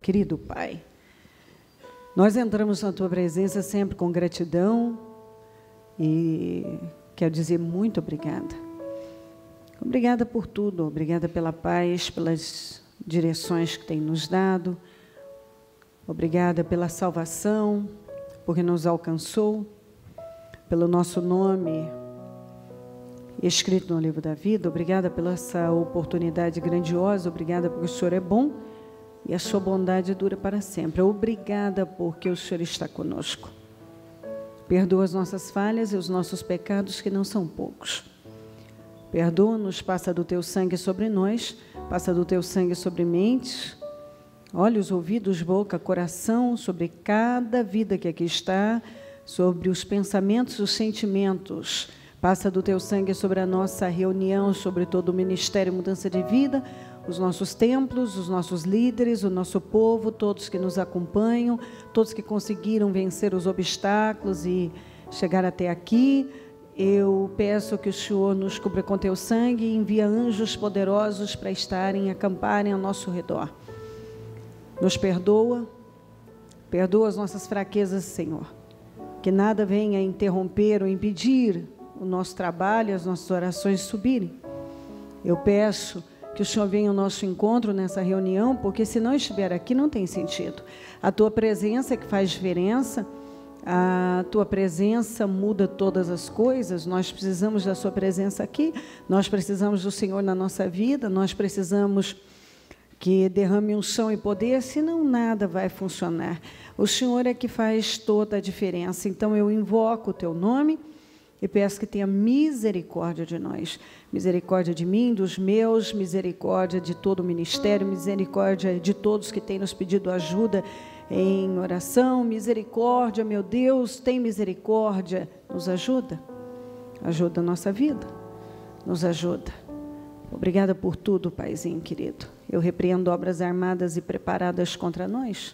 Querido Pai, nós entramos na Tua presença sempre com gratidão e quero dizer muito obrigada. Obrigada por tudo, obrigada pela paz, pelas direções que tem nos dado, obrigada pela salvação, porque nos alcançou, pelo nosso nome escrito no livro da vida. Obrigada pela essa oportunidade grandiosa, obrigada porque o Senhor é bom e a sua bondade dura para sempre. Obrigada porque o Senhor está conosco. Perdoa as nossas falhas e os nossos pecados, que não são poucos. Perdoa-nos, passa do teu sangue sobre nós, passa do teu sangue sobre mentes, olhos, ouvidos, boca, coração, sobre cada vida que aqui está, sobre os pensamentos, os sentimentos. Passa do teu sangue sobre a nossa reunião, sobre todo o ministério Mudança de Vida, os nossos templos, os nossos líderes, o nosso povo, todos que nos acompanham, todos que conseguiram vencer os obstáculos e chegar até aqui. Eu peço que o Senhor nos cubra com teu sangue e envia anjos poderosos para estarem, acamparem ao nosso redor. Nos perdoa, perdoa as nossas fraquezas, Senhor. Que nada venha interromper ou impedir o nosso trabalho, as nossas orações subirem. Eu peço que o Senhor venha ao nosso encontro nessa reunião, porque se não estiver aqui não tem sentido. A tua presença é que faz diferença, a tua presença muda todas as coisas. Nós precisamos da sua presença aqui, nós precisamos do Senhor na nossa vida, nós precisamos que derrame unção e poder, senão nada vai funcionar. O Senhor é que faz toda a diferença. Então eu invoco o teu nome e peço que tenha misericórdia de nós, misericórdia de mim, dos meus, misericórdia de todo o ministério, misericórdia de todos que têm nos pedido ajuda em oração, misericórdia, meu Deus, tem misericórdia, nos ajuda, ajuda a nossa vida, nos ajuda. Obrigada por tudo, Paizinho querido. Eu repreendo obras armadas e preparadas contra nós,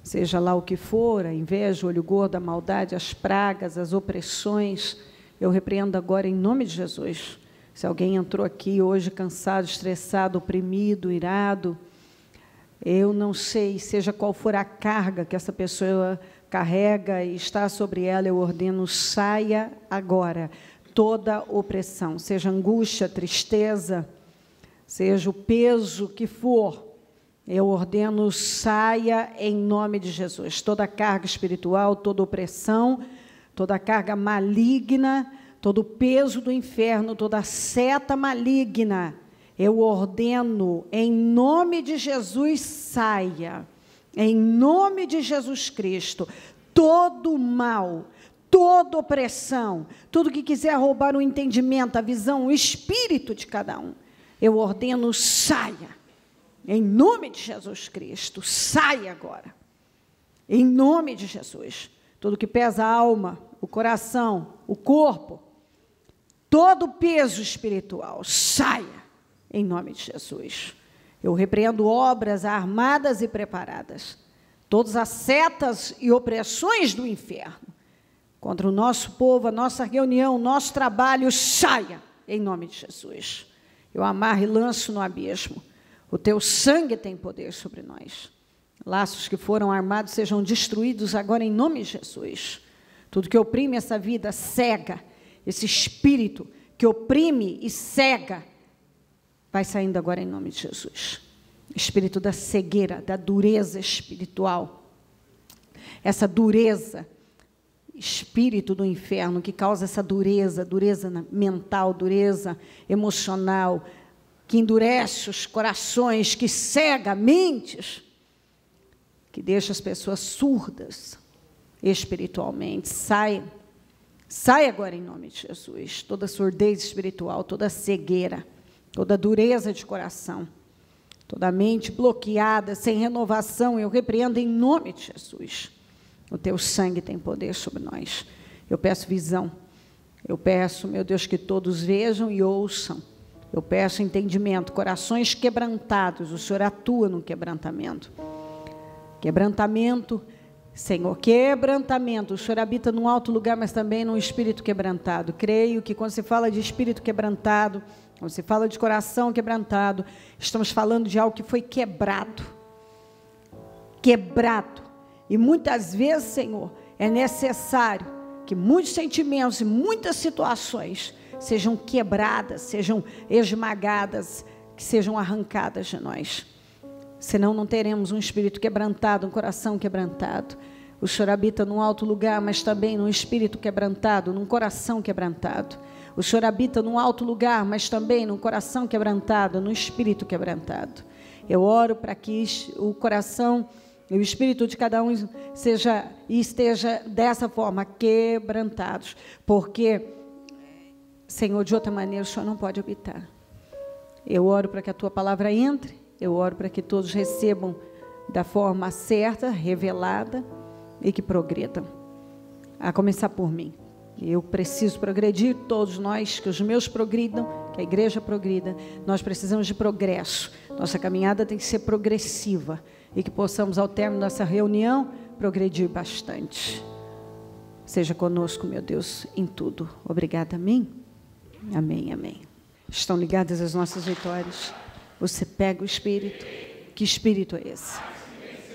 seja lá o que for, a inveja, o olho gordo, a maldade, as pragas, as opressões, eu repreendo agora em nome de Jesus. Se alguém entrou aqui hoje cansado, estressado, oprimido, irado, eu não sei, seja qual for a carga que essa pessoa carrega e está sobre ela, eu ordeno, saia agora toda opressão, seja angústia, tristeza, seja o peso que for, eu ordeno, saia em nome de Jesus. Toda carga espiritual, toda opressão, toda carga maligna, todo o peso do inferno, toda seta maligna, eu ordeno, em nome de Jesus, saia. Em nome de Jesus Cristo, todo mal, toda opressão, tudo que quiser roubar o entendimento, a visão, o espírito de cada um, eu ordeno, saia. Em nome de Jesus Cristo, saia agora. Em nome de Jesus. Tudo que pesa a alma, o coração, o corpo, todo o peso espiritual, saia. Em nome de Jesus. Eu repreendo obras armadas e preparadas. Todas as setas e opressões do inferno contra o nosso povo, a nossa reunião, o nosso trabalho, saia. Em nome de Jesus. Eu amarro e lanço no abismo. O teu sangue tem poder sobre nós. Laços que foram armados sejam destruídos agora em nome de Jesus. Tudo que oprime essa vida, cega. Esse espírito que oprime e cega, vai saindo agora em nome de Jesus. Espírito da cegueira, da dureza espiritual. Essa dureza, espírito do inferno que causa essa dureza, dureza mental, dureza emocional, que endurece os corações, que cega mentes, que deixa as pessoas surdas espiritualmente. Sai agora em nome de Jesus. Toda surdez espiritual, toda cegueira, toda dureza de coração, toda mente bloqueada, sem renovação, eu repreendo em nome de Jesus. O teu sangue tem poder sobre nós. Eu peço visão. Eu peço, meu Deus, que todos vejam e ouçam. Eu peço entendimento, corações quebrantados. O Senhor atua no quebrantamento. Quebrantamento, Senhor, quebrantamento. O Senhor habita num alto lugar, mas também num espírito quebrantado. Creio que quando se fala de espírito quebrantado, quando se fala de coração quebrantado, estamos falando de algo que foi quebrado. quebrado. E muitas vezes, Senhor, é necessário que muitos sentimentos e muitas situações sejam quebradas, sejam esmagadas, que sejam arrancadas de nós. Senão não teremos um espírito quebrantado, um coração quebrantado. O Senhor habita num alto lugar, mas também num espírito quebrantado, num coração quebrantado. O Senhor habita num alto lugar, mas também num coração quebrantado, num espírito quebrantado. Eu oro para que o coração e o espírito de cada um esteja dessa forma, quebrantados. Porque, Senhor, de outra maneira o Senhor não pode habitar. Eu oro para que a Tua palavra entre, eu oro para que todos recebam da forma certa, revelada, e que progredam. A começar por mim. Eu preciso progredir, todos nós, que os meus progridam, que a igreja progrida. Nós precisamos de progresso. Nossa caminhada tem que ser progressiva. E que possamos, ao término dessa reunião, progredir bastante. Seja conosco, meu Deus, em tudo. Obrigada, amém? Amém, amém. Estão ligadas as nossas vitórias. Você pega o Espírito. Que Espírito é esse?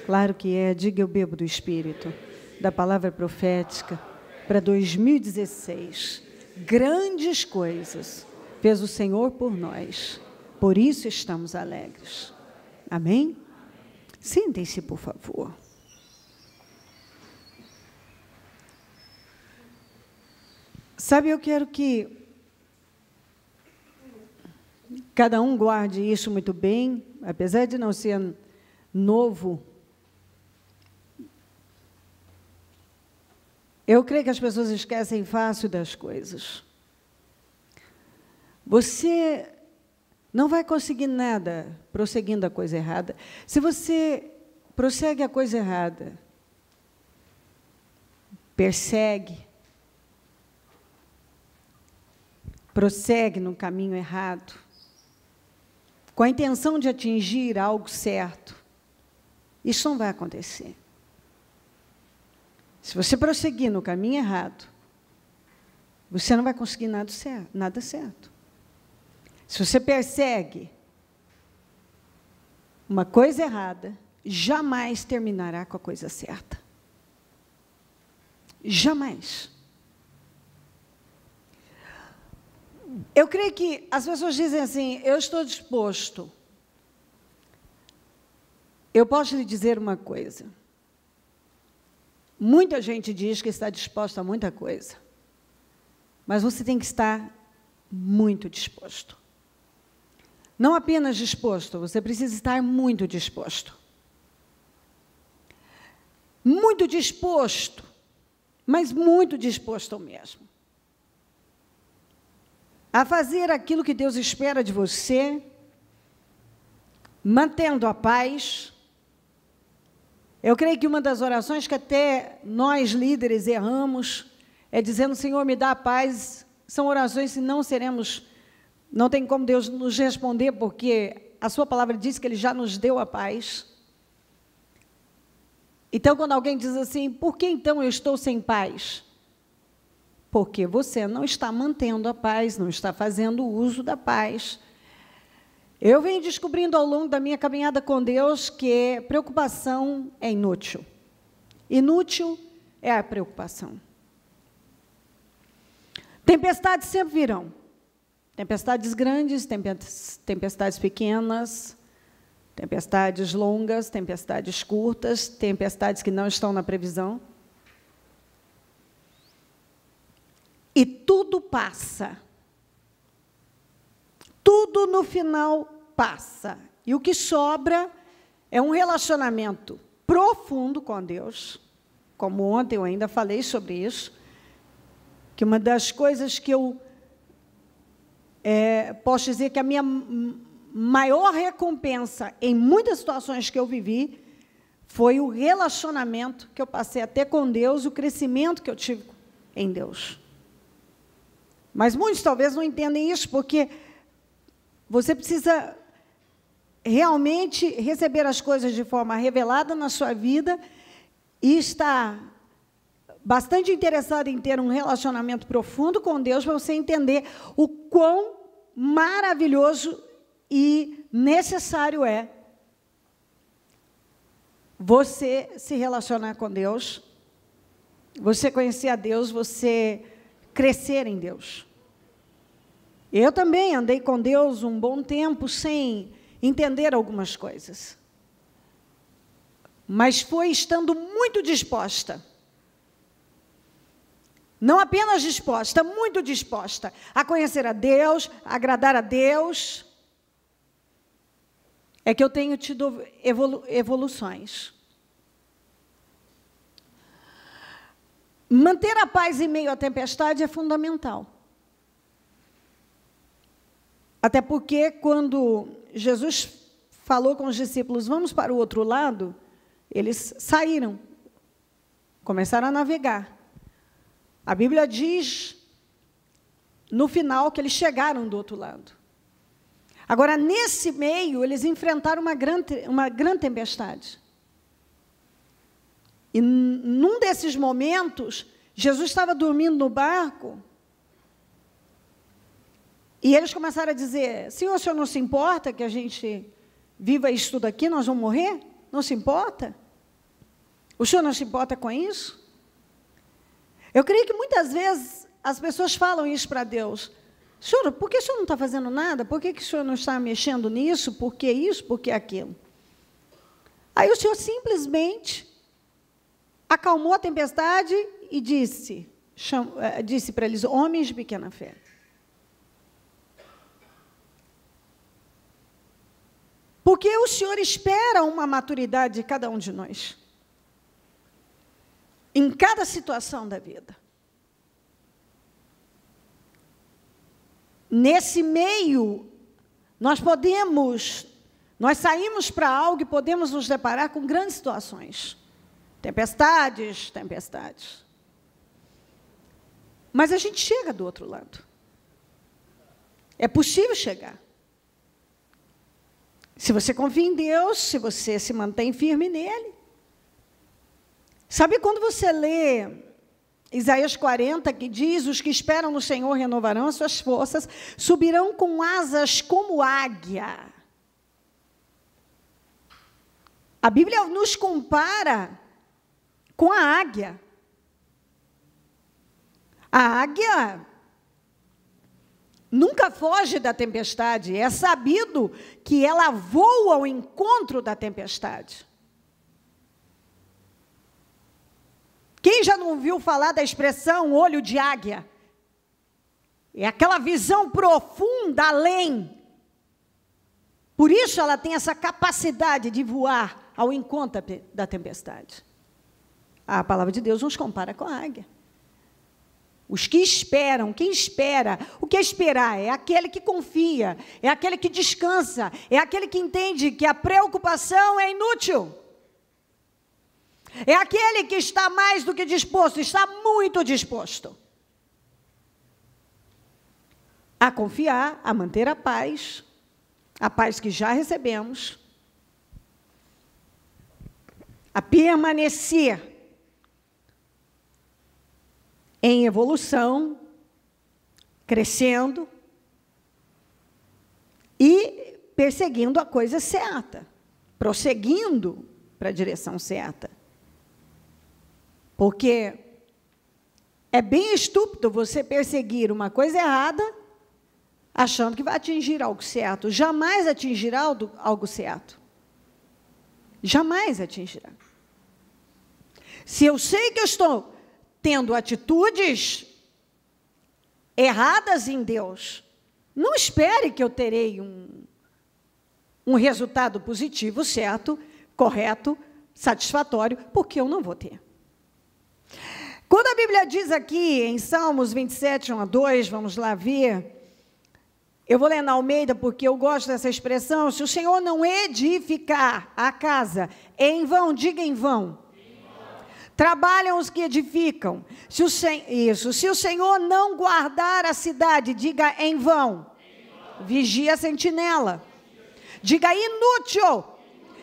Claro que é. Diga, eu bebo do Espírito. Da palavra profética. Para 2016. Grandes coisas fez o Senhor por nós. Por isso estamos alegres. Amém? Sentem-se, por favor. Sabe, eu quero que cada um guarde isso muito bem, apesar de não ser novo. Eu creio que as pessoas esquecem fácil das coisas. Você não vai conseguir nada prosseguindo a coisa errada. Se você prossegue a coisa errada, prossegue no caminho errado, com a intenção de atingir algo certo, isso não vai acontecer. Se você prosseguir no caminho errado, você não vai conseguir nada certo. Se você persegue uma coisa errada, jamais terminará com a coisa certa. Jamais. Eu creio que as pessoas dizem assim, eu estou disposto. Eu posso lhe dizer uma coisa. Muita gente diz que está disposta a muita coisa. Mas você tem que estar muito disposto. Não apenas disposto, você precisa estar muito disposto. Muito disposto, mas muito disposto mesmo. A fazer aquilo que Deus espera de você, mantendo a paz. Eu creio que uma das orações que até nós líderes erramos é dizendo, Senhor, me dá a paz. São orações que não tem como Deus nos responder, porque a sua palavra diz que Ele já nos deu a paz. Então, quando alguém diz assim, por que então eu estou sem paz? Porque você não está mantendo a paz, não está fazendo uso da paz. Eu venho descobrindo ao longo da minha caminhada com Deus que preocupação é inútil. Inútil é a preocupação. Tempestades sempre virão. Tempestades grandes, tempestades pequenas, tempestades longas, tempestades curtas, tempestades que não estão na previsão. E tudo passa. Tudo no final passa. E o que sobra é um relacionamento profundo com Deus. Como ontem eu ainda falei sobre isso, que uma das coisas que eu posso dizer que a minha maior recompensa em muitas situações que eu vivi foi o relacionamento que eu passei a ter com Deus, o crescimento que eu tive em Deus. Mas muitos talvez não entendem isso, porque você precisa realmente receber as coisas de forma revelada na sua vida e estar bastante interessado em ter um relacionamento profundo com Deus para você entender o quão maravilhoso e necessário é você se relacionar com Deus, você conhecer a Deus, você crescer em Deus. Eu também andei com Deus um bom tempo sem entender algumas coisas. Mas foi estando muito disposta. Não apenas disposta, muito disposta a conhecer a Deus, a agradar a Deus, é que eu tenho tido evoluções. Manter a paz em meio à tempestade é fundamental. Até porque quando Jesus falou com os discípulos, vamos para o outro lado, eles saíram, começaram a navegar. A Bíblia diz, no final, que eles chegaram do outro lado. Agora, nesse meio, eles enfrentaram uma grande tempestade. E num desses momentos, Jesus estava dormindo no barco, e eles começaram a dizer, Senhor, o Senhor não se importa que a gente viva isso tudo aqui, nós vamos morrer? Não se importa? O Senhor não se importa com isso? Eu creio que muitas vezes as pessoas falam isso para Deus. Senhor, por que o Senhor não está fazendo nada? Por que o Senhor não está mexendo nisso? Por que isso? Por que aquilo? Aí o Senhor simplesmente acalmou a tempestade e disse para eles, homens de pequena fé. Porque o Senhor espera uma maturidade de cada um de nós. Em cada situação da vida. Nesse meio, nós saímos para algo e podemos nos deparar com grandes situações. Tempestades. Mas a gente chega do outro lado. É possível chegar. Se você confia em Deus, se você se mantém firme nele. Sabe quando você lê Isaías 40, que diz, os que esperam no Senhor renovarão as suas forças, subirão com asas como águia. A Bíblia nos compara com a águia. A águia nunca foge da tempestade. É sabido que ela voa ao encontro da tempestade. Quem já não ouviu falar da expressão olho de águia? É aquela visão profunda além. Por isso ela tem essa capacidade de voar ao encontro da tempestade. A palavra de Deus nos compara com a águia. Os que esperam, quem espera? O que é esperar? É aquele que confia, é aquele que descansa, é aquele que entende que a preocupação é inútil. É aquele que está mais do que disposto, está muito disposto a confiar, a manter a paz que já recebemos, a permanecer em evolução, crescendo e perseguindo a coisa certa, prosseguindo para a direção certa. Porque é bem estúpido você perseguir uma coisa errada, achando que vai atingir algo certo. Jamais atingirá algo certo. Jamais atingirá. Se eu sei que eu estou tendo atitudes erradas em Deus, não espere que eu terei um resultado positivo, certo, correto, satisfatório, porque eu não vou ter. Quando a Bíblia diz aqui, em Salmos 27, 1-2, vamos lá ver, eu vou ler na Almeida, porque eu gosto dessa expressão, se o Senhor não edificar a casa, em vão, diga em vão. Trabalham os que edificam. Se o Senhor não guardar a cidade, diga em vão. Vigia a sentinela. Diga inútil.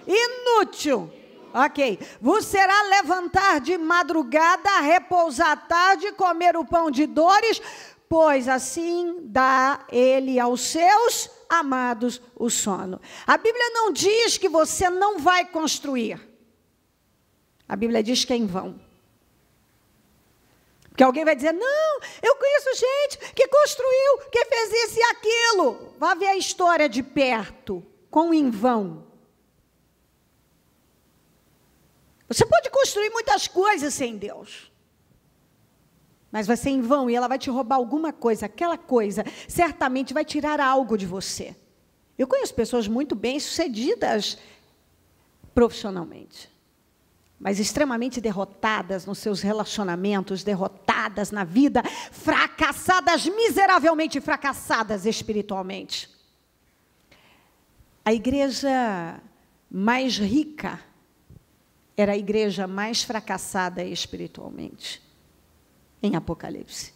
Inútil. Ok. Vos será levantar de madrugada, repousar à tarde, comer o pão de dores, pois assim dá ele aos seus amados o sono. A Bíblia não diz que você não vai construir. A Bíblia diz que é em vão. Porque alguém vai dizer, não, eu conheço gente que construiu, que fez isso e aquilo. Vá ver a história de perto, quão em vão. Você pode construir muitas coisas sem Deus, mas vai ser em vão e ela vai te roubar alguma coisa. Aquela coisa certamente vai tirar algo de você. Eu conheço pessoas muito bem-sucedidas profissionalmente, mas extremamente derrotadas nos seus relacionamentos, derrotadas na vida, fracassadas, miseravelmente fracassadas espiritualmente. A igreja mais rica era a igreja mais fracassada espiritualmente, em Apocalipse.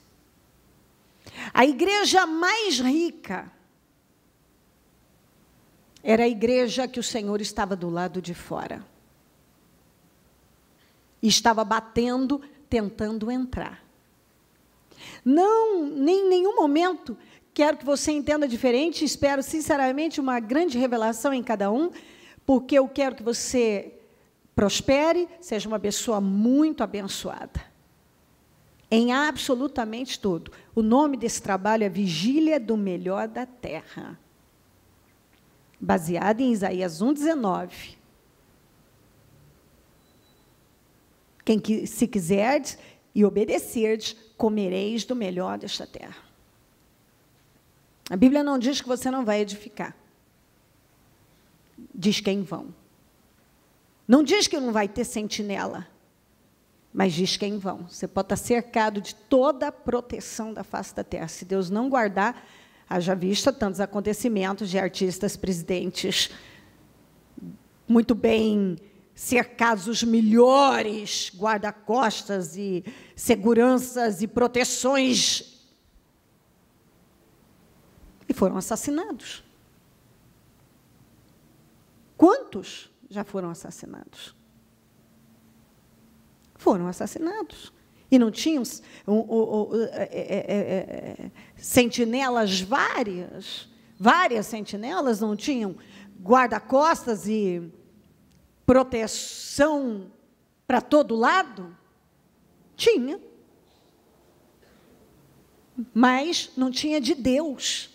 A igreja mais rica era a igreja que o Senhor estava do lado de fora. E estava batendo, tentando entrar. Não, nem em nenhum momento quero que você entenda diferente, espero sinceramente uma grande revelação em cada um, porque eu quero que você prospere, seja uma pessoa muito abençoada. Em absolutamente tudo. O nome desse trabalho é Vigília do Melhor da Terra. Baseado em Isaías 1,19. Quem se quiserdes e obedecerdes, comereis do melhor desta terra. A Bíblia não diz que você não vai edificar. Diz que é em vão. Não diz que não vai ter sentinela, mas diz que é em vão. Você pode estar cercado de toda a proteção da face da terra. Se Deus não guardar, haja vista tantos acontecimentos de artistas, presidentes, muito bem cercados, os melhores guarda-costas e seguranças e proteções, e foram assassinados. Quantos já foram assassinados? Foram assassinados. E não tinham sentinelas várias sentinelas, não tinham guarda-costas e proteção para todo lado? Tinha. Mas não tinha de Deus.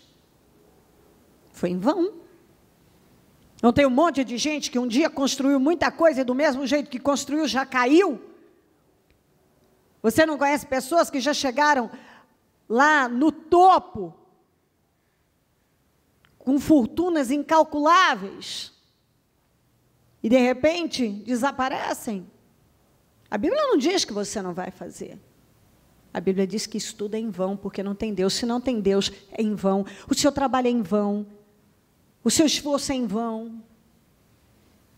Foi em vão. Não tem um monte de gente que um dia construiu muita coisa e do mesmo jeito que construiu já caiu? Você não conhece pessoas que já chegaram lá no topo com fortunas incalculáveis e, de repente, desaparecem? A Bíblia não diz que você não vai fazer. A Bíblia diz que isso tudo é em vão, porque não tem Deus. Se não tem Deus, é em vão. O seu trabalho é em vão. O seu esforço é em vão.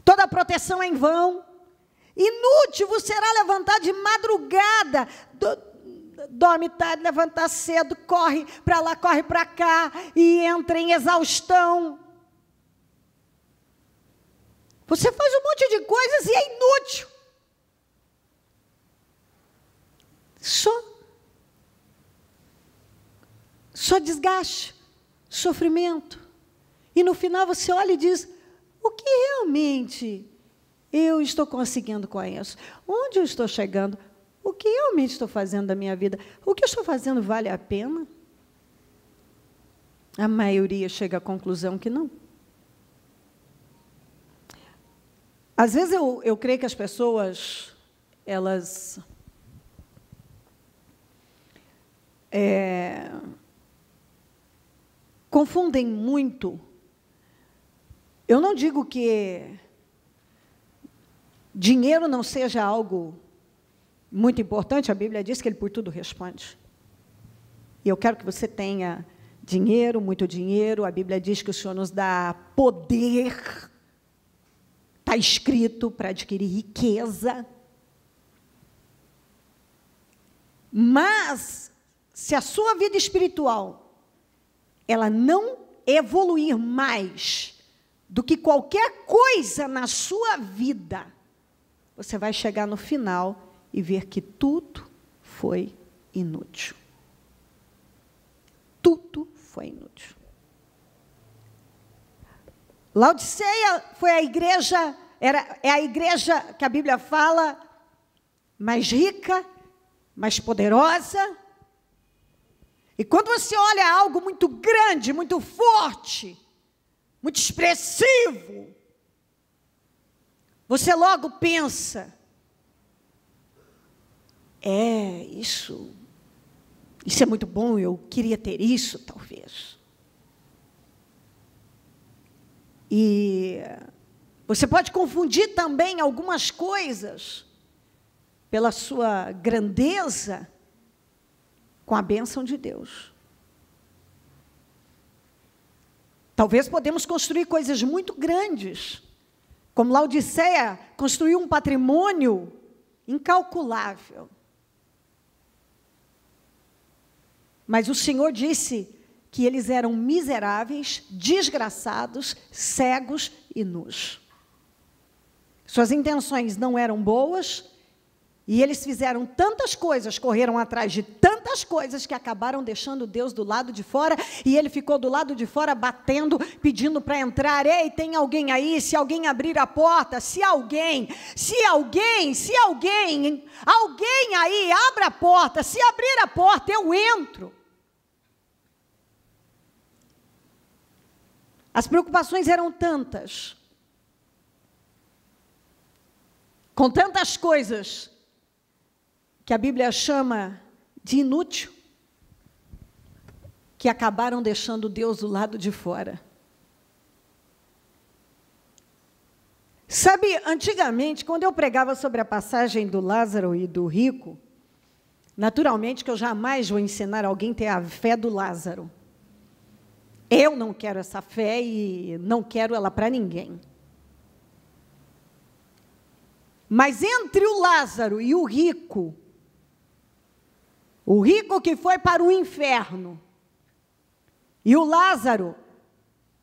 Toda a proteção é em vão. Inútil você será levantar de madrugada, dorme tarde, levanta cedo, corre para lá, corre para cá, e entra em exaustão. Você faz um monte de coisas e é inútil. Só desgaste, sofrimento. E no final você olha e diz, o que realmente eu estou conseguindo com isso? Onde eu estou chegando? O que realmente estou fazendo da minha vida? O que eu estou fazendo vale a pena? A maioria chega à conclusão que não. Às vezes eu creio que as pessoas, elas confundem muito. Eu não digo que dinheiro não seja algo muito importante, a Bíblia diz que Ele por tudo responde. E eu quero que você tenha dinheiro, muito dinheiro, a Bíblia diz que o Senhor nos dá poder, está escrito, para adquirir riqueza. Mas, se a sua vida espiritual, ela não evoluir mais do que qualquer coisa na sua vida, você vai chegar no final e ver que tudo foi inútil. Tudo foi inútil. Laodiceia foi a igreja, é a igreja que a Bíblia fala mais rica, mais poderosa. E quando você olha algo muito grande, muito forte, muito expressivo, você logo pensa, isso é muito bom, eu queria ter isso, talvez. E você pode confundir também algumas coisas pela sua grandeza com a bênção de Deus. Talvez podemos construir coisas muito grandes, como Laodiceia construiu um patrimônio incalculável. Mas o Senhor disse que eles eram miseráveis, desgraçados, cegos e nus. Suas intenções não eram boas, e eles fizeram tantas coisas, correram atrás de tantas coisas, que acabaram deixando Deus do lado de fora, e ele ficou do lado de fora batendo, pedindo para entrar. Ei, tem alguém aí? Se alguém abrir a porta, alguém aí, abra a porta, se abrir a porta, eu entro. As preocupações eram tantas, com tantas coisas, que a Bíblia chama de inútil, que acabaram deixando Deus do lado de fora. Sabe, antigamente, quando eu pregava sobre a passagem do Lázaro e do rico, naturalmente que eu jamais vou ensinar alguém a ter a fé do Lázaro. Eu não quero essa fé e não quero ela para ninguém. Mas entre o Lázaro e o rico que foi para o inferno, e o Lázaro,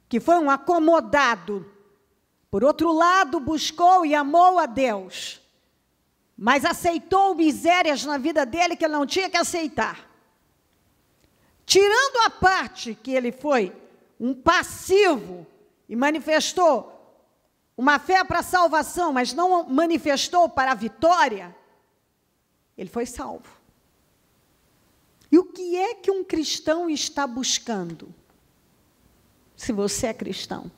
que foi um acomodado, por outro lado, buscou e amou a Deus, mas aceitou misérias na vida dele que ele não tinha que aceitar. Tirando a parte que ele foi um passivo e manifestou uma fé para a salvação, mas não manifestou para a vitória, ele foi salvo. E o que é que um cristão está buscando? Se você é cristão.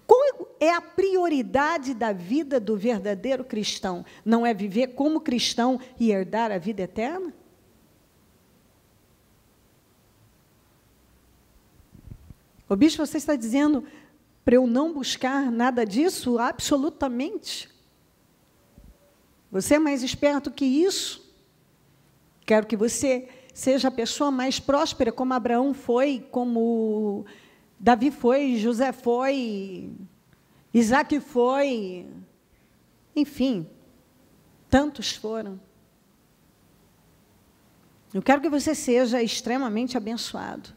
Qual é a prioridade da vida do verdadeiro cristão? Não é viver como cristão e herdar a vida eterna? Ô bispo, você está dizendo para eu não buscar nada disso? Absolutamente. Você é mais esperto que isso. Quero que você seja a pessoa mais próspera, como Abraão foi, como Davi foi, José foi, Isaac foi, enfim, tantos foram. Eu quero que você seja extremamente abençoado.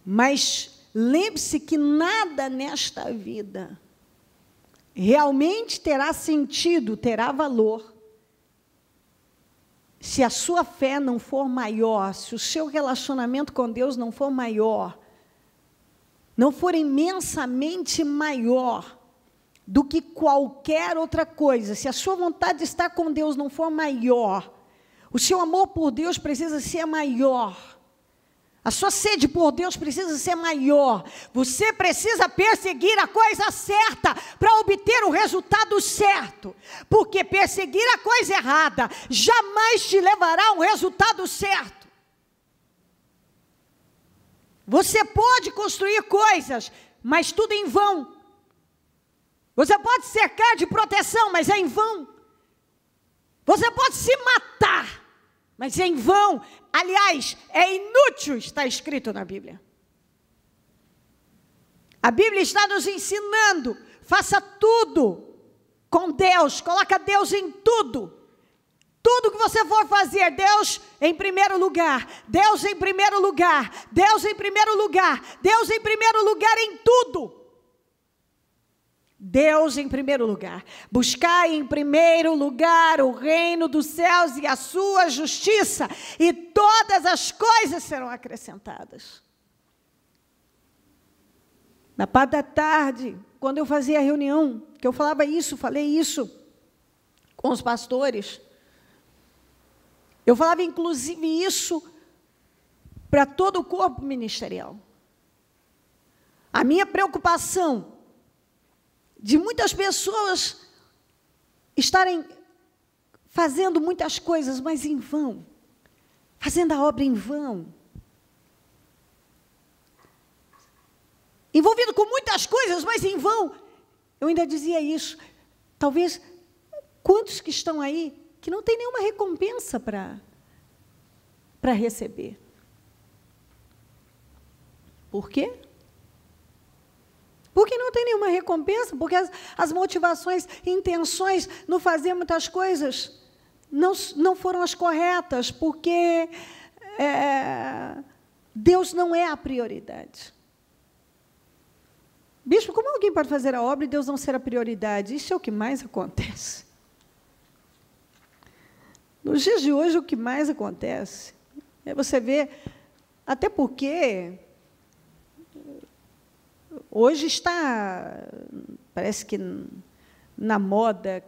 Mas lembre-se que nada nesta vida realmente terá sentido, terá valor, se a sua fé não for maior, se o seu relacionamento com Deus não for maior, não for imensamente maior do que qualquer outra coisa, se a sua vontade de estar com Deus não for maior, o seu amor por Deus precisa ser maior, a sua sede por Deus precisa ser maior. Você precisa perseguir a coisa certa para obter o resultado certo. Porque perseguir a coisa errada jamais te levará a um resultado certo. Você pode construir coisas, mas tudo em vão. Você pode cercar de proteção, mas é em vão. Você pode se matar, mas é em vão. Aliás, é inútil, está escrito na Bíblia. A Bíblia está nos ensinando, faça tudo com Deus, coloca Deus em tudo. Tudo que você for fazer, Deus em primeiro lugar, Deus em primeiro lugar, Deus em primeiro lugar, Deus em primeiro lugar em tudo. Deus em primeiro lugar. Buscai em primeiro lugar o reino dos céus e a sua justiça, e todas as coisas serão acrescentadas. Na parte da tarde, quando eu fazia a reunião, que eu falava isso, falei isso, com os pastores. Eu falava, inclusive, isso para todo o corpo ministerial. A minha preocupação de muitas pessoas estarem fazendo muitas coisas, mas em vão, fazendo a obra em vão, envolvido com muitas coisas, mas em vão. Eu ainda dizia isso. Talvez, quantos que estão aí que não tem nenhuma recompensa para receber? Por quê? Porque não tem nenhuma recompensa, porque as motivações, intenções no fazer muitas coisas não foram as corretas, porque Deus não é a prioridade. Bispo, como alguém pode fazer a obra e Deus não ser a prioridade? Isso é o que mais acontece. Nos dias de hoje, o que mais acontece é você ver, até porque hoje está, parece que na moda,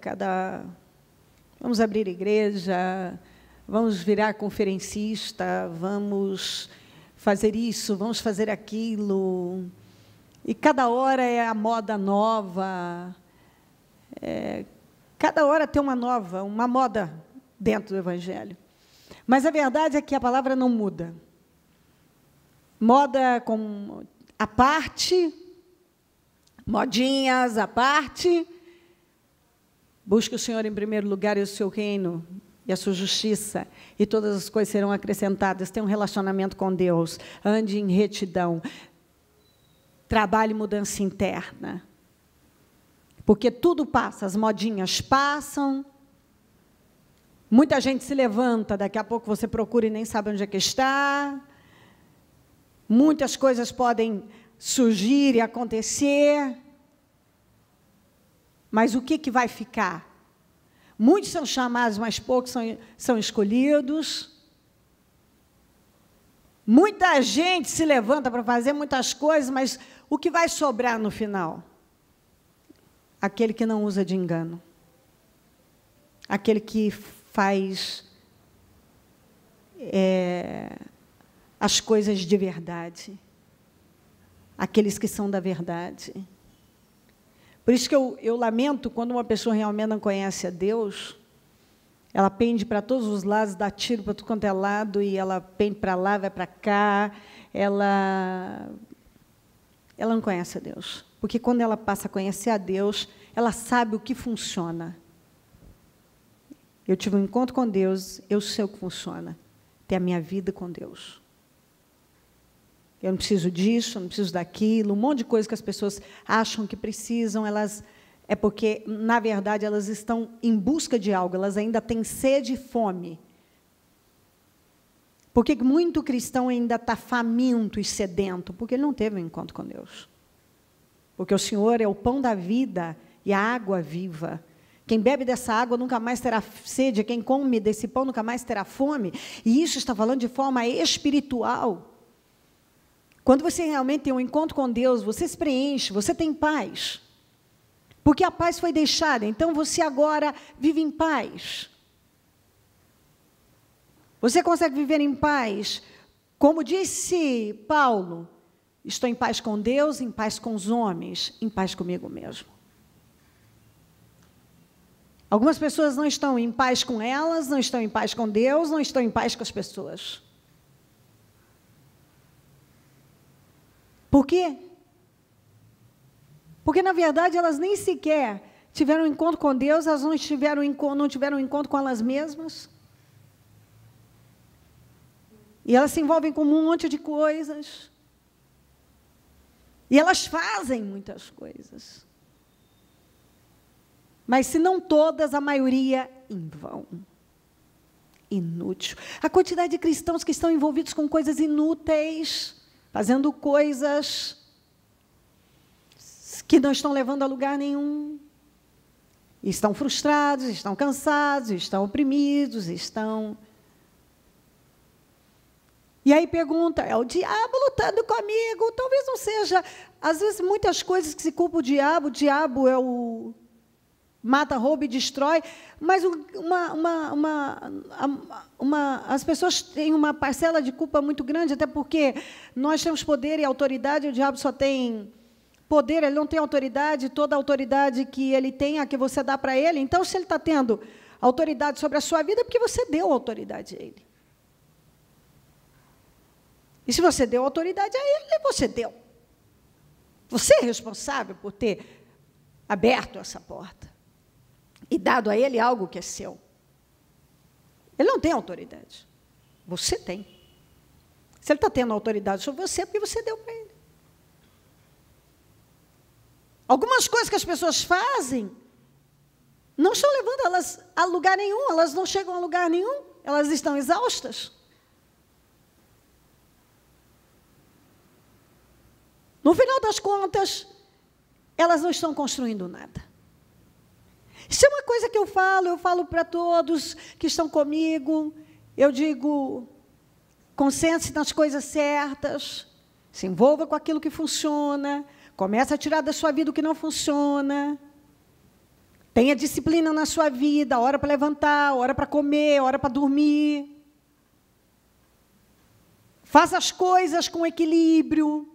vamos abrir igreja, vamos virar conferencista, vamos fazer isso, vamos fazer aquilo, e cada hora é a moda nova, cada hora tem uma moda dentro do Evangelho. Mas a verdade é que a palavra não muda. Moda com a parte, modinhas à parte. Busque o Senhor em primeiro lugar e o seu reino e a sua justiça, e todas as coisas serão acrescentadas. Tenha um relacionamento com Deus, ande em retidão, trabalhe mudança interna, porque tudo passa, as modinhas passam, muita gente se levanta, daqui a pouco você procura e nem sabe onde é que está, muitas coisas podem surgir e acontecer, mas o que vai ficar? Muitos são chamados, mas poucos são escolhidos. Muita gente se levanta para fazer muitas coisas, mas o que vai sobrar no final? Aquele que não usa de engano. Aquele que faz as coisas de verdade. Aqueles que são da verdade. Por isso que eu lamento quando uma pessoa realmente não conhece a Deus, ela pende para todos os lados, dá tiro para tudo quanto é lado, e ela pende para lá, vai para cá, ela não conhece a Deus. Porque quando ela passa a conhecer a Deus, ela sabe o que funciona. Eu tive um encontro com Deus, eu sei o que funciona. Ter a minha vida com Deus. Eu não preciso disso, eu não preciso daquilo, um monte de coisa que as pessoas acham que precisam, é porque, na verdade, elas estão em busca de algo, elas ainda têm sede e fome. Por que muito cristão ainda está faminto e sedento? Porque ele não teve um encontro com Deus. Porque o Senhor é o pão da vida e a água viva. Quem bebe dessa água nunca mais terá sede, quem come desse pão nunca mais terá fome. E isso está falando de forma espiritual. Quando você realmente tem um encontro com Deus, você se preenche, você tem paz. Porque a paz foi deixada, então você agora vive em paz. Você consegue viver em paz. Como disse Paulo, estou em paz com Deus, em paz com os homens, em paz comigo mesmo. Algumas pessoas não estão em paz com elas, não estão em paz com Deus, não estão em paz com as pessoas. Por quê? Porque, na verdade, elas nem sequer tiveram um encontro com Deus, elas não tiveram um encontro com elas mesmas. E elas se envolvem com um monte de coisas. E elas fazem muitas coisas. Mas, se não todas, a maioria em vão. Inútil. A quantidade de cristãos que estão envolvidos com coisas inúteis, fazendo coisas que não estão levando a lugar nenhum. Estão frustrados, estão cansados, estão oprimidos, estão... E aí pergunta, é o diabo lutando comigo? Talvez não seja. Às vezes, muitas coisas que se culpa o diabo é o mata, rouba e destrói, mas as pessoas têm uma parcela de culpa muito grande, até porque nós temos poder e autoridade, o diabo só tem poder, ele não tem autoridade, toda a autoridade que ele tem é a que você dá para ele. Então, se ele está tendo autoridade sobre a sua vida, é porque você deu autoridade a ele. E se você deu autoridade a ele, você deu. Você é responsável por ter aberto essa porta e dado a ele algo que é seu. Ele não tem autoridade. Você tem. Se ele está tendo autoridade sobre você, é porque você deu para ele. Algumas coisas que as pessoas fazem não estão levando elas a lugar nenhum, elas não chegam a lugar nenhum, elas estão exaustas. No final das contas, elas não estão construindo nada. Isso é uma coisa que eu falo para todos que estão comigo, eu digo, concentre-se nas coisas certas, se envolva com aquilo que funciona, comece a tirar da sua vida o que não funciona, tenha disciplina na sua vida, hora para levantar, hora para comer, hora para dormir, faça as coisas com equilíbrio,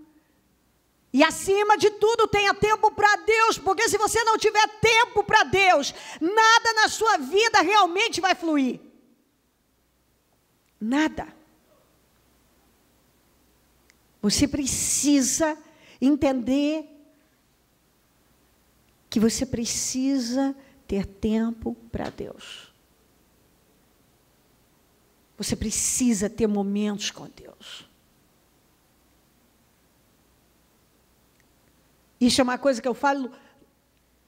e, acima de tudo, tenha tempo para Deus, porque se você não tiver tempo para Deus, nada na sua vida realmente vai fluir. Nada. Você precisa entender que você precisa ter tempo para Deus. Você precisa ter momentos com Deus. Isso é uma coisa que eu falo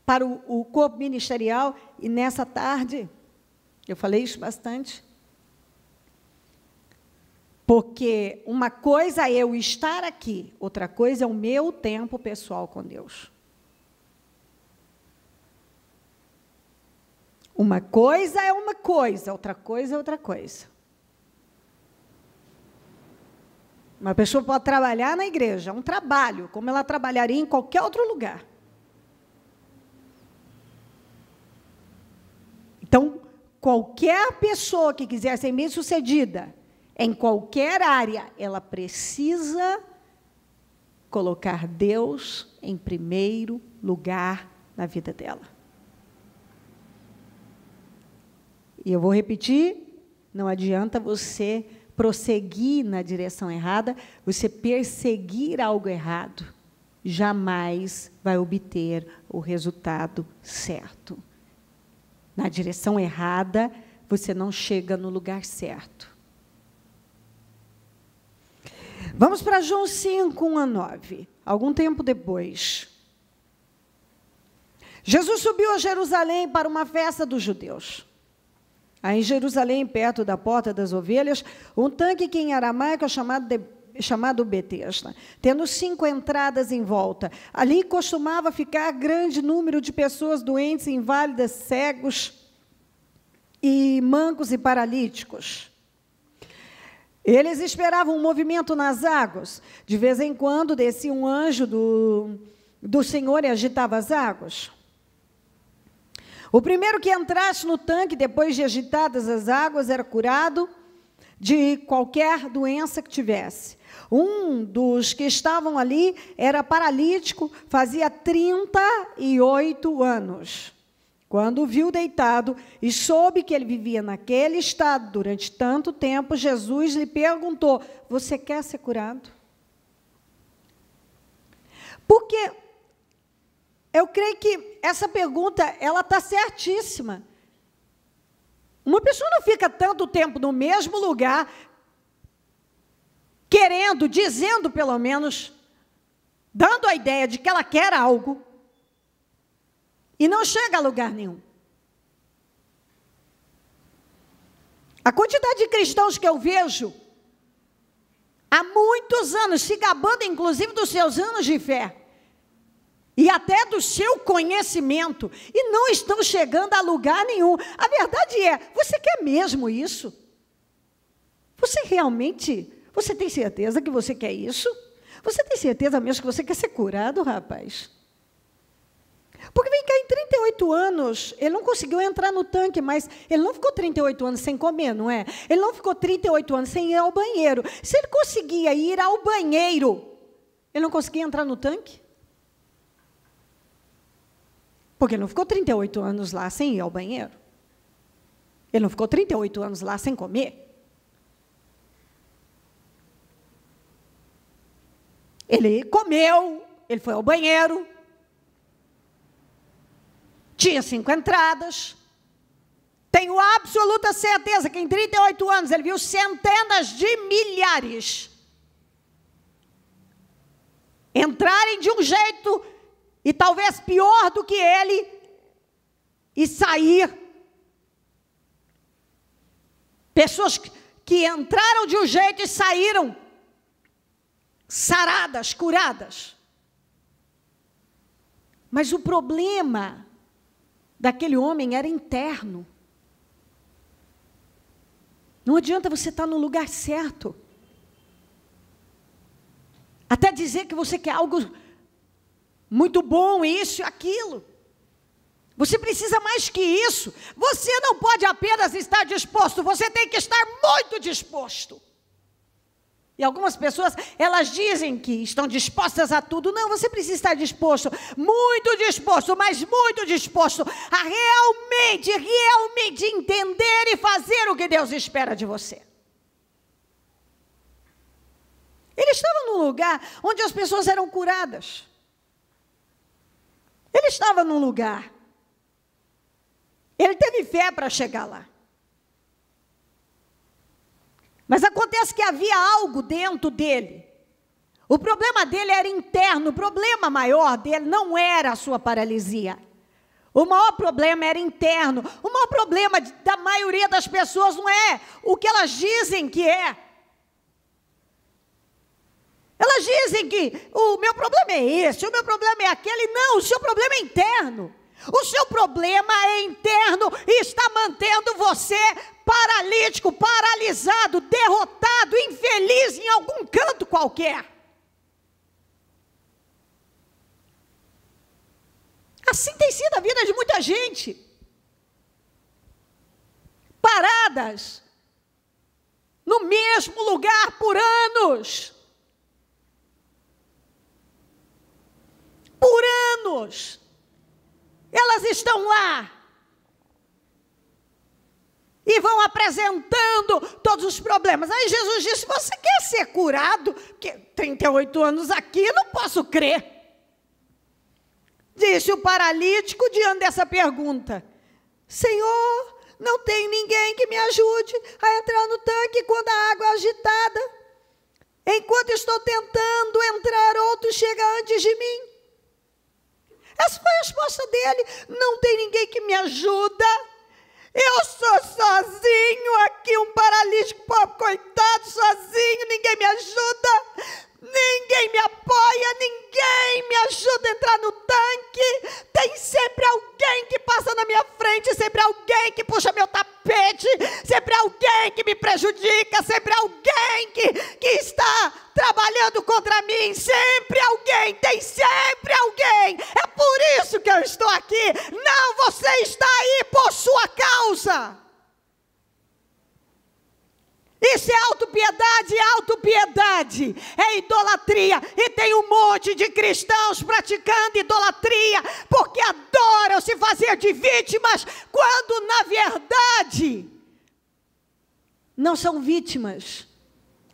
para o corpo ministerial, e nessa tarde, eu falei isso bastante, porque uma coisa é eu estar aqui, outra coisa é o meu tempo pessoal com Deus. Uma coisa é uma coisa, outra coisa é outra coisa. Uma pessoa pode trabalhar na igreja, é um trabalho, como ela trabalharia em qualquer outro lugar. Então, qualquer pessoa que quiser ser bem-sucedida, em qualquer área, ela precisa colocar Deus em primeiro lugar na vida dela. E eu vou repetir, não adianta você prosseguir na direção errada, você perseguir algo errado, jamais vai obter o resultado certo. Na direção errada, você não chega no lugar certo. Vamos para João 5, 1-9. Algum tempo depois, Jesus subiu a Jerusalém para uma festa dos judeus. Aí em Jerusalém, perto da Porta das Ovelhas, um tanque que em aramaico é chamado Betesda, tendo 5 entradas em volta. Ali costumava ficar grande número de pessoas doentes, inválidas, cegos, e mancos e paralíticos. Eles esperavam um movimento nas águas. De vez em quando descia um anjo do Senhor e agitava as águas. O primeiro que entrasse no tanque, depois de agitadas as águas, era curado de qualquer doença que tivesse. Um dos que estavam ali era paralítico, fazia 38 anos. Quando o viu deitado e soube que ele vivia naquele estado durante tanto tempo, Jesus lhe perguntou: você quer ser curado? Porque eu creio que essa pergunta, ela está certíssima. Uma pessoa não fica tanto tempo no mesmo lugar, querendo, dizendo pelo menos, dando a ideia de que ela quer algo, e não chega a lugar nenhum. A quantidade de cristãos que eu vejo, há muitos anos, se gabando inclusive dos seus anos de fé, e até do seu conhecimento, e não estão chegando a lugar nenhum. A verdade é, você quer mesmo isso? Você realmente, você tem certeza que você quer isso? Você tem certeza mesmo que você quer ser curado, rapaz? Porque vem cá, em 38 anos, ele não conseguiu entrar no tanque, mas ele não ficou 38 anos sem comer, não é? Ele não ficou 38 anos sem ir ao banheiro. Se ele conseguia ir ao banheiro, ele não conseguia entrar no tanque? Porque ele não ficou 38 anos lá sem ir ao banheiro. Ele não ficou 38 anos lá sem comer. Ele comeu, ele foi ao banheiro, tinha 5 entradas. Tenho absoluta certeza que em 38 anos ele viu centenas de milhares entrarem de um jeito e talvez pior do que ele e sair. Pessoas que entraram de um jeito e saíram saradas, curadas. Mas o problema daquele homem era interno. Não adianta você estar no lugar certo. Até dizer que você quer algo muito bom, isso e aquilo. Você precisa mais que isso. Você não pode apenas estar disposto, você tem que estar muito disposto. E algumas pessoas, elas dizem que estão dispostas a tudo. Não, você precisa estar disposto, muito disposto, mas muito disposto a realmente entender e fazer o que Deus espera de você. Ele estava num lugar onde as pessoas eram curadas. Ele estava num lugar. Ele teve fé para chegar lá. Mas acontece que havia algo dentro dele. O problema dele era interno. O problema maior dele não era a sua paralisia. O maior problema era interno. O maior problema da maioria das pessoas não é o que elas dizem que é. Elas dizem que o meu problema é esse, o meu problema é aquele. Não, o seu problema é interno. O seu problema é interno e está mantendo você paralítico, paralisado, derrotado, infeliz em algum canto qualquer. Assim tem sido a vida de muita gente. Paradas no mesmo lugar por anos. Por anos. Elas estão lá. E vão apresentando todos os problemas. Aí Jesus disse, você quer ser curado? Porque 38 anos aqui, não posso crer. Disse o paralítico diante dessa pergunta. Senhor, não tem ninguém que me ajude a entrar no tanque quando a água é agitada. Enquanto estou tentando entrar, outro chega antes de mim. Essa foi a resposta dele. Não tem ninguém que me ajuda. Eu sou sozinho aqui, um paralítico, pobre, coitado, sozinho, ninguém me ajuda, ninguém me apoia, ninguém me ajuda a entrar no tanque. Tem sempre alguém que passa na minha frente, sempre alguém que puxa meu tapete, sempre alguém que me prejudica, sempre alguém que está trabalhando contra mim, sempre alguém, tem sempre alguém. É por isso que eu estou aqui. Não, você está aí por sua causa. Isso é autopiedade, autopiedade é idolatria. E tem um monte de cristãos praticando idolatria, porque adoram se fazer de vítimas, quando na verdade não são vítimas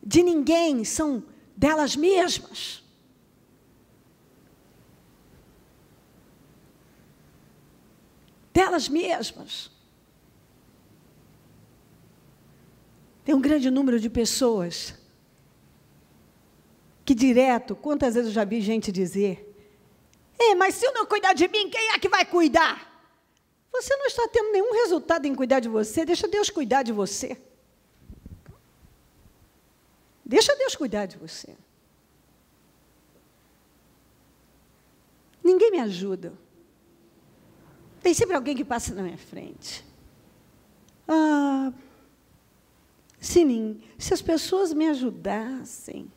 de ninguém, são delas mesmas. Delas mesmas. Tem um grande número de pessoas que direto, quantas vezes eu já vi gente dizer, mas se eu não cuidar de mim, quem é que vai cuidar? Você não está tendo nenhum resultado em cuidar de você, deixa Deus cuidar de você. Deixa Deus cuidar de você. Ninguém me ajuda. Tem sempre alguém que passa na minha frente. Se as pessoas me ajudassem,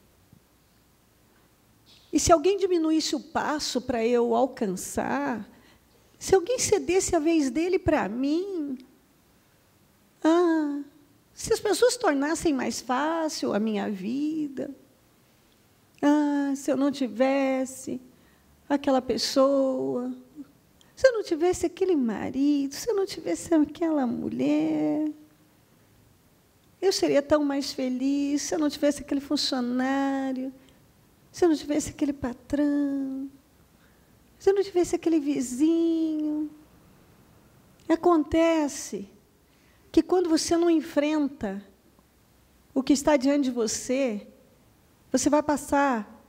e se alguém diminuísse o passo para eu alcançar, Se alguém cedesse a vez dele para mim, se as pessoas tornassem mais fácil a minha vida, se eu não tivesse aquela pessoa, se eu não tivesse aquele marido, se eu não tivesse aquela mulher, eu seria tão mais feliz. Se eu não tivesse aquele funcionário, se eu não tivesse aquele patrão, se eu não tivesse aquele vizinho. Acontece que quando você não enfrenta o que está diante de você, você vai passar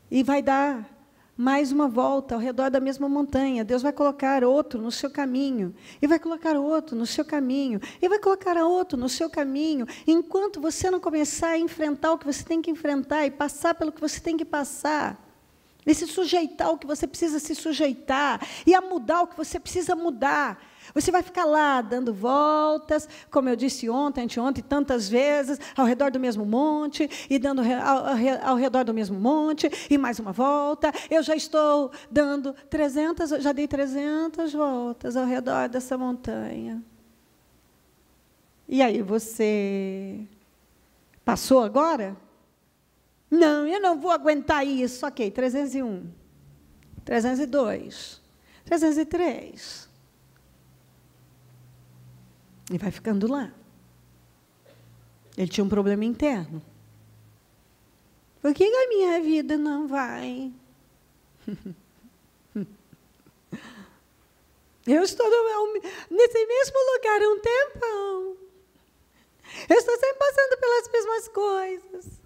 e vai dar mais uma volta ao redor da mesma montanha. Deus vai colocar outro no seu caminho, e vai colocar outro no seu caminho, e vai colocar outro no seu caminho. Enquanto você não começar a enfrentar o que você tem que enfrentar, e passar pelo que você tem que passar, e se sujeitar ao que você precisa se sujeitar, e a mudar o que você precisa mudar, você vai ficar lá dando voltas, como eu disse ontem, anteontem, tantas vezes, ao redor do mesmo monte, e dando ao redor do mesmo monte, e mais uma volta. Eu já estou dando 300, já dei 300 voltas ao redor dessa montanha. E aí, você passou agora? Não, eu não vou aguentar isso. Ok, 301, 302, 303... E vai ficando lá. Ele tinha um problema interno. Por que a minha vida não vai? Eu estou nesse mesmo lugar há um tempão. Eu estou sempre passando pelas mesmas coisas.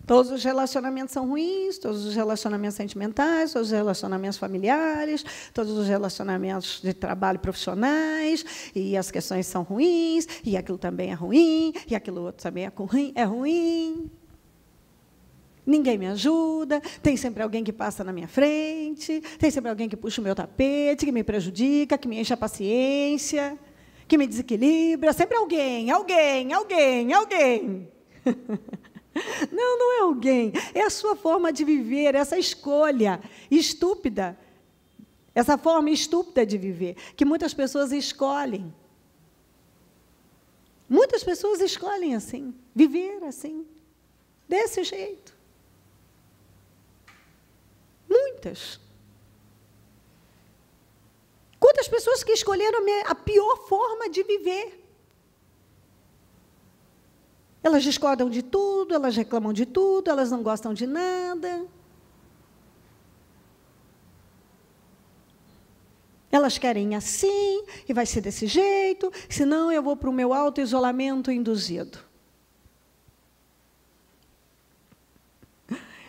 Todos os relacionamentos são ruins, todos os relacionamentos sentimentais, todos os relacionamentos familiares, todos os relacionamentos de trabalho profissionais, e as questões são ruins, e aquilo também é ruim, e aquilo outro também é ruim. Ninguém me ajuda, tem sempre alguém que passa na minha frente, tem sempre alguém que puxa o meu tapete, que me prejudica, que me enche a paciência, que me desequilibra, sempre alguém. Não, não é alguém, é a sua forma de viver, essa escolha estúpida, essa forma estúpida de viver, que muitas pessoas escolhem. Muitas pessoas escolhem assim, viver assim, desse jeito. Muitas. Quantas pessoas que escolheram a pior forma de viver? Elas discordam de tudo, elas reclamam de tudo, elas não gostam de nada. Elas querem assim, e vai ser desse jeito, senão eu vou para o meu auto-isolamento induzido.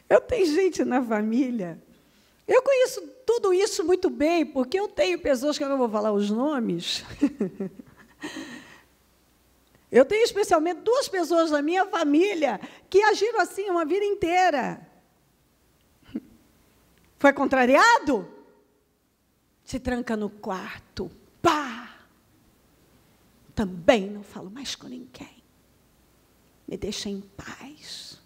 Eu tenho gente na família, eu conheço tudo isso muito bem, porque eu tenho pessoas que eu não vou falar os nomes. Eu tenho especialmente 2 pessoas na minha família que agiram assim uma vida inteira. Foi contrariado? Se tranca no quarto. Pá! Também não falo mais com ninguém. Me deixa em paz.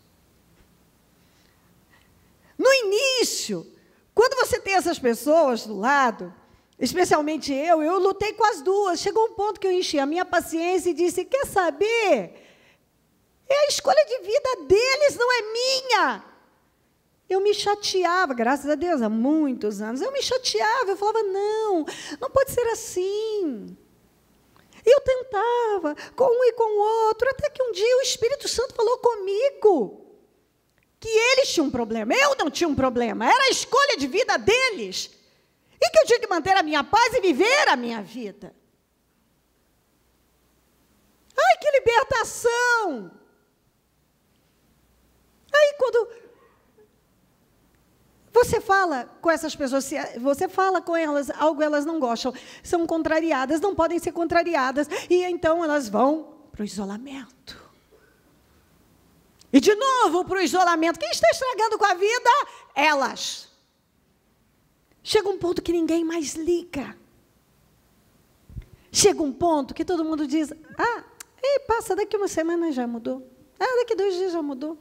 No início, quando você tem essas pessoas do lado, especialmente eu lutei com as 2. Chegou um ponto que eu enchi a minha paciência e disse, quer saber? É a escolha de vida deles, não é minha. Eu me chateava, graças a Deus, há muitos anos, eu me chateava, eu falava, não pode ser assim. E eu tentava, com um e com o outro, até que um dia o Espírito Santo falou comigo, que eles tinham um problema, eu não tinha um problema, era a escolha de vida deles. E que eu tinha que manter a minha paz e viver a minha vida. Ai, que libertação! Aí, quando você fala com essas pessoas, se você fala com elas, algo elas não gostam, são contrariadas, não podem ser contrariadas, e então elas vão para o isolamento. E, de novo, para o isolamento. Quem está estragando com a vida? Elas. Chega um ponto que ninguém mais liga. Chega um ponto que todo mundo diz, passa, daqui uma semana já mudou. Daqui 2 dias já mudou.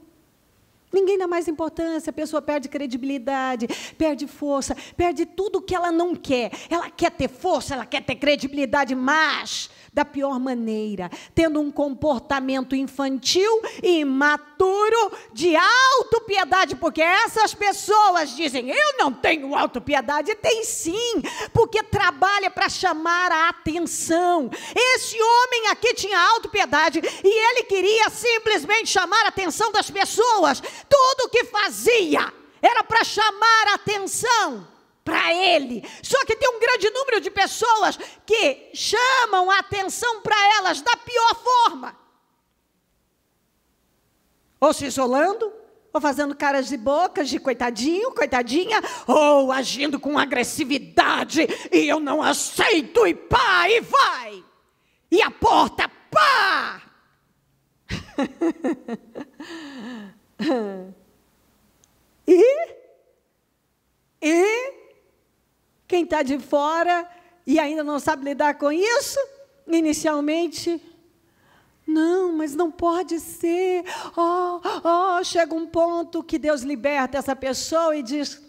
Ninguém dá mais importância, a pessoa perde credibilidade, perde força, perde tudo que ela não quer. Ela quer ter força, ela quer ter credibilidade, mas da pior maneira, tendo um comportamento infantil e imaturo de autopiedade, porque essas pessoas dizem, eu não tenho autopiedade. Tem sim, porque trabalha para chamar a atenção. Esse homem aqui tinha autopiedade e ele queria simplesmente chamar a atenção das pessoas. Tudo o que fazia era para chamar a atenção para ele. Só que tem um grande número de pessoas que chamam a atenção para elas da pior forma. Ou se isolando, ou fazendo caras de bocas de coitadinho, coitadinha, ou agindo com agressividade, e eu não aceito, e pá, e vai. E a porta, pá! E quem está de fora e ainda não sabe lidar com isso, inicialmente, não, mas não pode ser. Chega um ponto que Deus liberta essa pessoa e diz,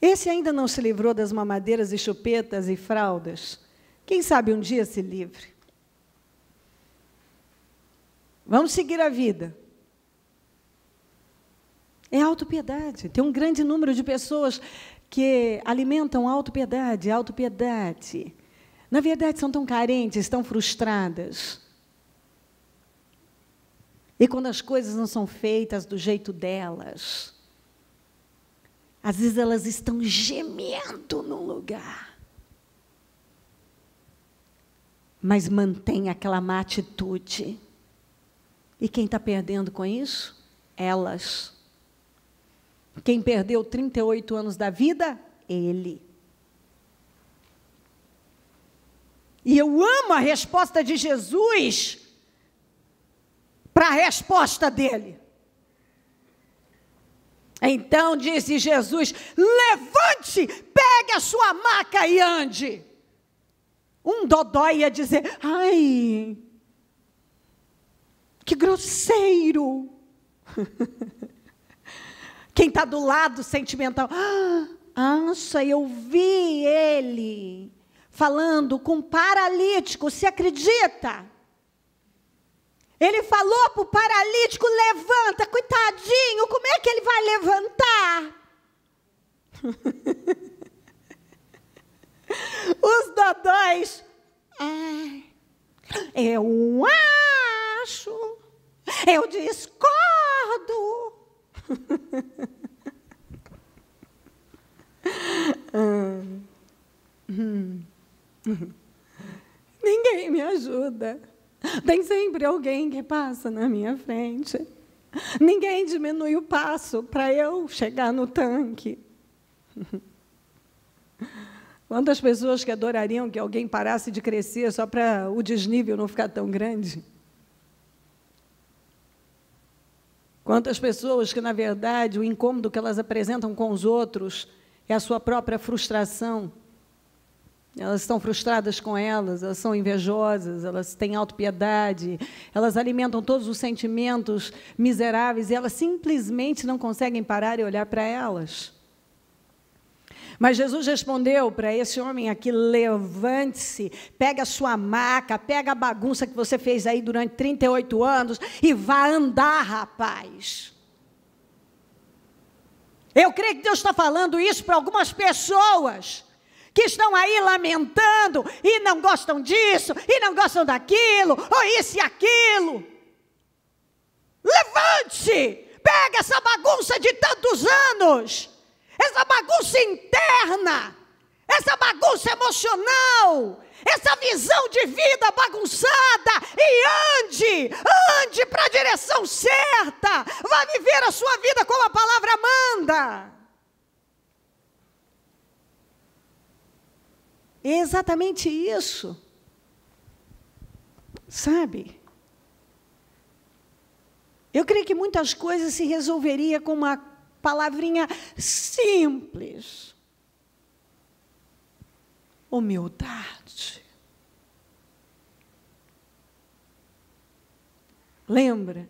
esse ainda não se livrou das mamadeiras e chupetas e fraldas. Quem sabe um dia se livre. Vamos seguir a vida. É autopiedade. Tem um grande número de pessoas que alimentam autopiedade. Na verdade, são tão carentes, tão frustradas. E quando as coisas não são feitas do jeito delas, às vezes elas estão gemendo num lugar. Mas mantém aquela má atitude. E quem está perdendo com isso? Elas. Quem perdeu 38 anos da vida? Ele. E eu amo a resposta de Jesus para a resposta dele. Então disse Jesus, levante, pegue a sua maca e ande. Um dodói ia dizer, ai, que grosseiro. Quem está do lado sentimental, eu vi ele falando com um paralítico, se acredita? Ele falou para o paralítico, levanta, coitadinho, como é que ele vai levantar? Os dodóis, eu acho, eu discordo. Ninguém me ajuda. Tem sempre alguém que passa na minha frente. Ninguém diminui o passo para eu chegar no tanque. Quantas pessoas que adorariam que alguém parasse de crescer só para o desnível não ficar tão grande? Quantas pessoas que, na verdade, o incômodo que elas apresentam com os outros é a sua própria frustração. Elas estão frustradas com elas são invejosas, elas têm autopiedade, elas alimentam todos os sentimentos miseráveis e elas simplesmente não conseguem parar e olhar para elas. Mas Jesus respondeu para esse homem aqui, levante-se, pega a sua maca, pega a bagunça que você fez aí durante 38 anos e vá andar, rapaz. Eu creio que Deus está falando isso para algumas pessoas que estão aí lamentando e não gostam disso, e não gostam daquilo, ou isso e aquilo. Levante-se, pega essa bagunça de tantos anos, essa bagunça interna, essa bagunça emocional, essa visão de vida bagunçada e ande para a direção certa, vá viver a sua vida como a palavra manda. É exatamente isso, sabe? Eu creio que muitas coisas se resolveria com uma palavrinha simples. Humildade. Lembra?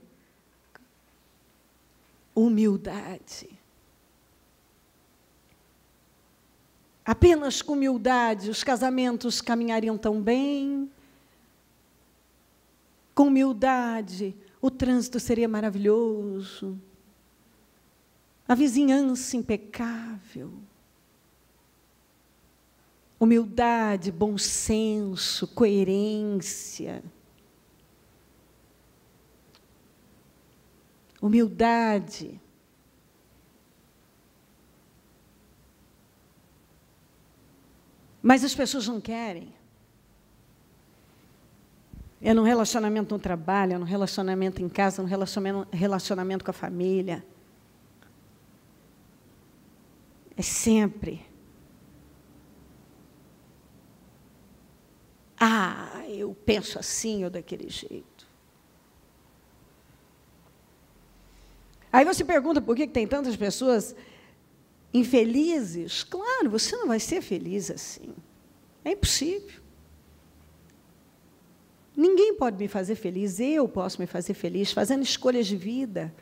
Humildade. Apenas com humildade os casamentos caminhariam tão bem. Com humildade o trânsito seria maravilhoso. A vizinhança impecável. Humildade, bom senso, coerência. Humildade. Mas as pessoas não querem. É no relacionamento no trabalho, é no relacionamento em casa, no relacionamento com a família. É sempre. Eu penso assim ou daquele jeito. Aí você pergunta por que tem tantas pessoas infelizes. Claro, você não vai ser feliz assim. É impossível. Ninguém pode me fazer feliz, eu posso me fazer feliz, fazendo escolhas de vida,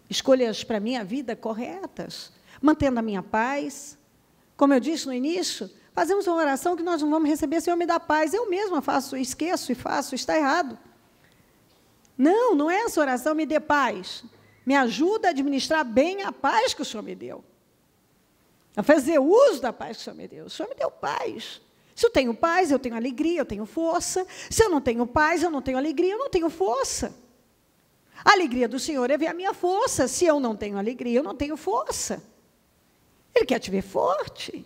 escolhas para a minha vida corretas, mantendo a minha paz. Como eu disse no início, fazemos uma oração que nós não vamos receber, Senhor, me dá paz. Eu mesma faço, esqueço e faço, está errado. Não é essa oração, me dê paz. Me ajuda a administrar bem a paz que o Senhor me deu. A fazer uso da paz que o Senhor me deu. O Senhor me deu paz. Se eu tenho paz, eu tenho alegria, eu tenho força. Se eu não tenho paz, eu não tenho alegria, eu não tenho força. A alegria do Senhor é ver a minha força. Se eu não tenho alegria, eu não tenho força. Ele quer te ver forte.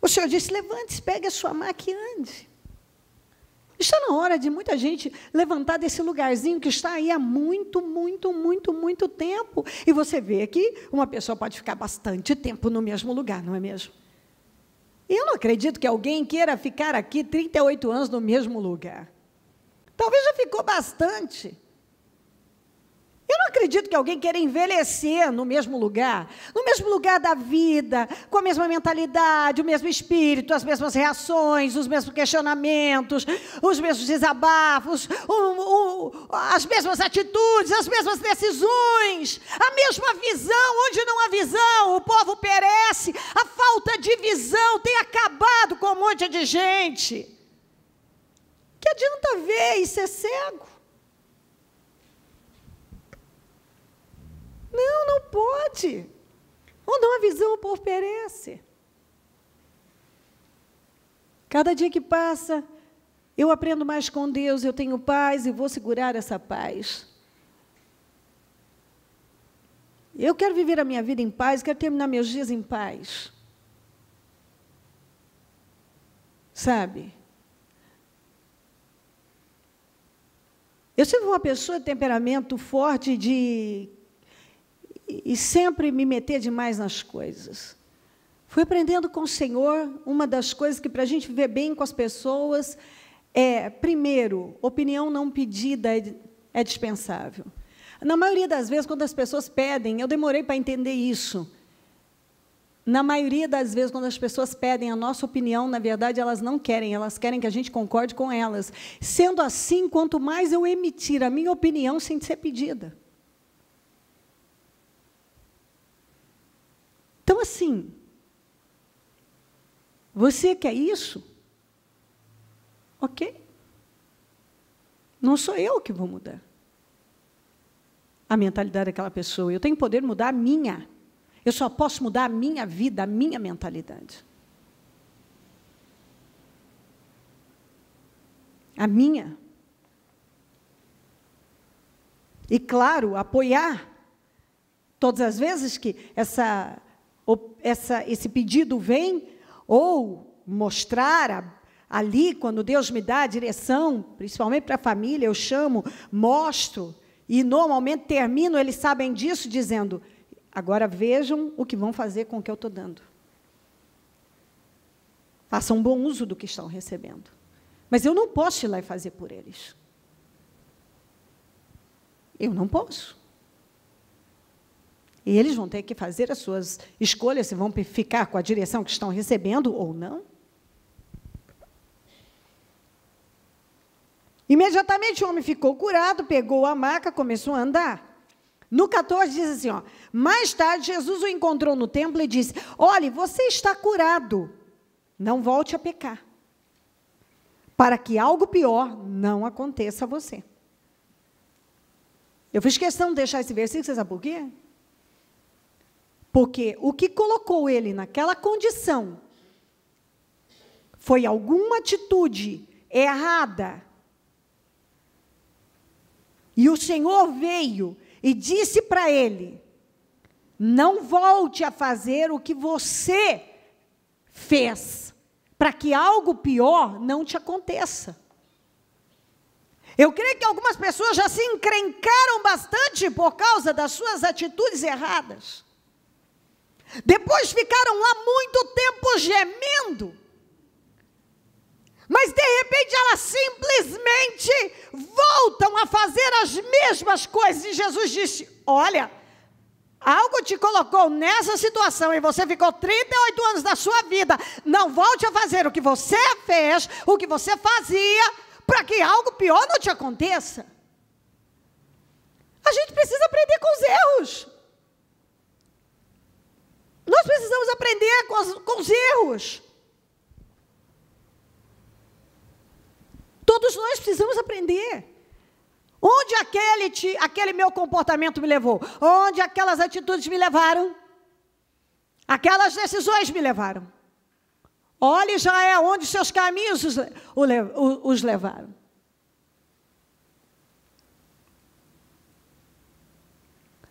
O Senhor disse, levante-se, pegue a sua maca e ande. Está na hora de muita gente levantar desse lugarzinho que está aí há muito tempo. E você vê que uma pessoa pode ficar bastante tempo no mesmo lugar, não é mesmo? E eu não acredito que alguém queira ficar aqui 38 anos no mesmo lugar. Talvez já ficou bastante. Eu não acredito que alguém queira envelhecer no mesmo lugar da vida, com a mesma mentalidade, o mesmo espírito, as mesmas reações, os mesmos questionamentos, os mesmos desabafos, as mesmas atitudes, as mesmas decisões, a mesma visão. Onde não há visão, o povo perece. A falta de visão tem acabado com um monte de gente. Que adianta ver e ser cego? Não pode. Onde não há visão, o povo perece. Cada dia que passa, eu aprendo mais com Deus, eu tenho paz e vou segurar essa paz. Eu quero viver a minha vida em paz, quero terminar meus dias em paz. Sabe? Eu sou uma pessoa de temperamento forte e sempre me meter demais nas coisas. Fui aprendendo com o Senhor, uma das coisas que, para a gente viver bem com as pessoas, primeiro, opinião não pedida é dispensável. Na maioria das vezes, quando as pessoas pedem, eu demorei para entender isso. Na maioria das vezes, quando as pessoas pedem a nossa opinião, na verdade, elas não querem, elas querem que a gente concorde com elas. Sendo assim, quanto mais eu emitir a minha opinião sem ser pedida. Então, assim, você quer isso? Ok. Não sou eu que vou mudar a mentalidade daquela pessoa. Eu tenho poder de mudar a minha. Eu só posso mudar a minha vida, a minha mentalidade. A minha. E, claro, apoiar todas as vezes que esse pedido vem, ou mostrar ali, quando Deus me dá a direção, principalmente para a família, eu chamo, mostro, e normalmente termino, eles sabem disso, dizendo, agora vejam o que vão fazer com o que eu estou dando. Façam bom uso do que estão recebendo. Mas eu não posso ir lá e fazer por eles. Eu não posso. E eles vão ter que fazer as suas escolhas, se vão ficar com a direção que estão recebendo ou não. Imediatamente o homem ficou curado, pegou a maca, começou a andar. No 14 diz assim, ó, mais tarde Jesus o encontrou no templo e disse, olhe, você está curado, não volte a pecar, para que algo pior não aconteça a você. Eu fiz questão de deixar esse versículo, você sabe por quê? Porque o que colocou ele naquela condição foi alguma atitude errada. E o Senhor veio e disse para ele, não volte a fazer o que você fez, para que algo pior não te aconteça. Eu creio que algumas pessoas já se encrencaram bastante por causa das suas atitudes erradas. Depois ficaram lá muito tempo gemendo. Mas de repente elas simplesmente voltam a fazer as mesmas coisas. E Jesus disse, olha, algo te colocou nessa situação e você ficou 38 anos da sua vida. Não volte a fazer o que você fez, o que você fazia, para que algo pior não te aconteça. A gente precisa aprender com os erros. Nós precisamos aprender com os erros. Todos nós precisamos aprender. Onde aquele meu comportamento me levou? Onde aquelas atitudes me levaram? Aquelas decisões me levaram. Olhe, já é onde seus caminhos os levaram.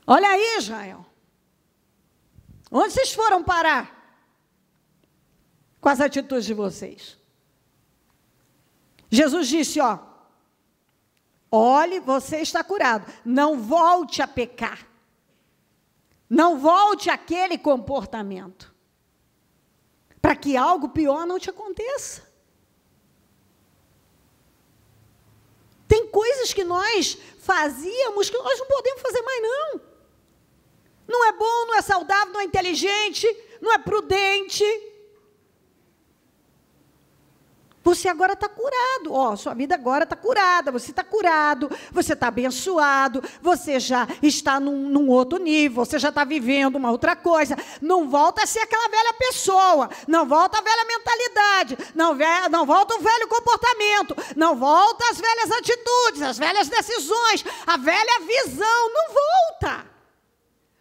Olha aí, Israel. Onde vocês foram parar com as atitudes de vocês? Jesus disse, ó, olhe, você está curado, não volte a pecar, não volte àquele comportamento, para que algo pior não te aconteça. Tem coisas que nós fazíamos que nós não podemos fazer mais não. Não é bom, não é saudável, não é inteligente, não é prudente. Você agora está curado, ó, sua vida agora está curada, você está curado, você está abençoado, você já está num outro nível, você já está vivendo uma outra coisa, não volta a ser aquela velha pessoa, não volta a velha mentalidade, não volta o velho comportamento, não volta as velhas atitudes, as velhas decisões, a velha visão, não volta.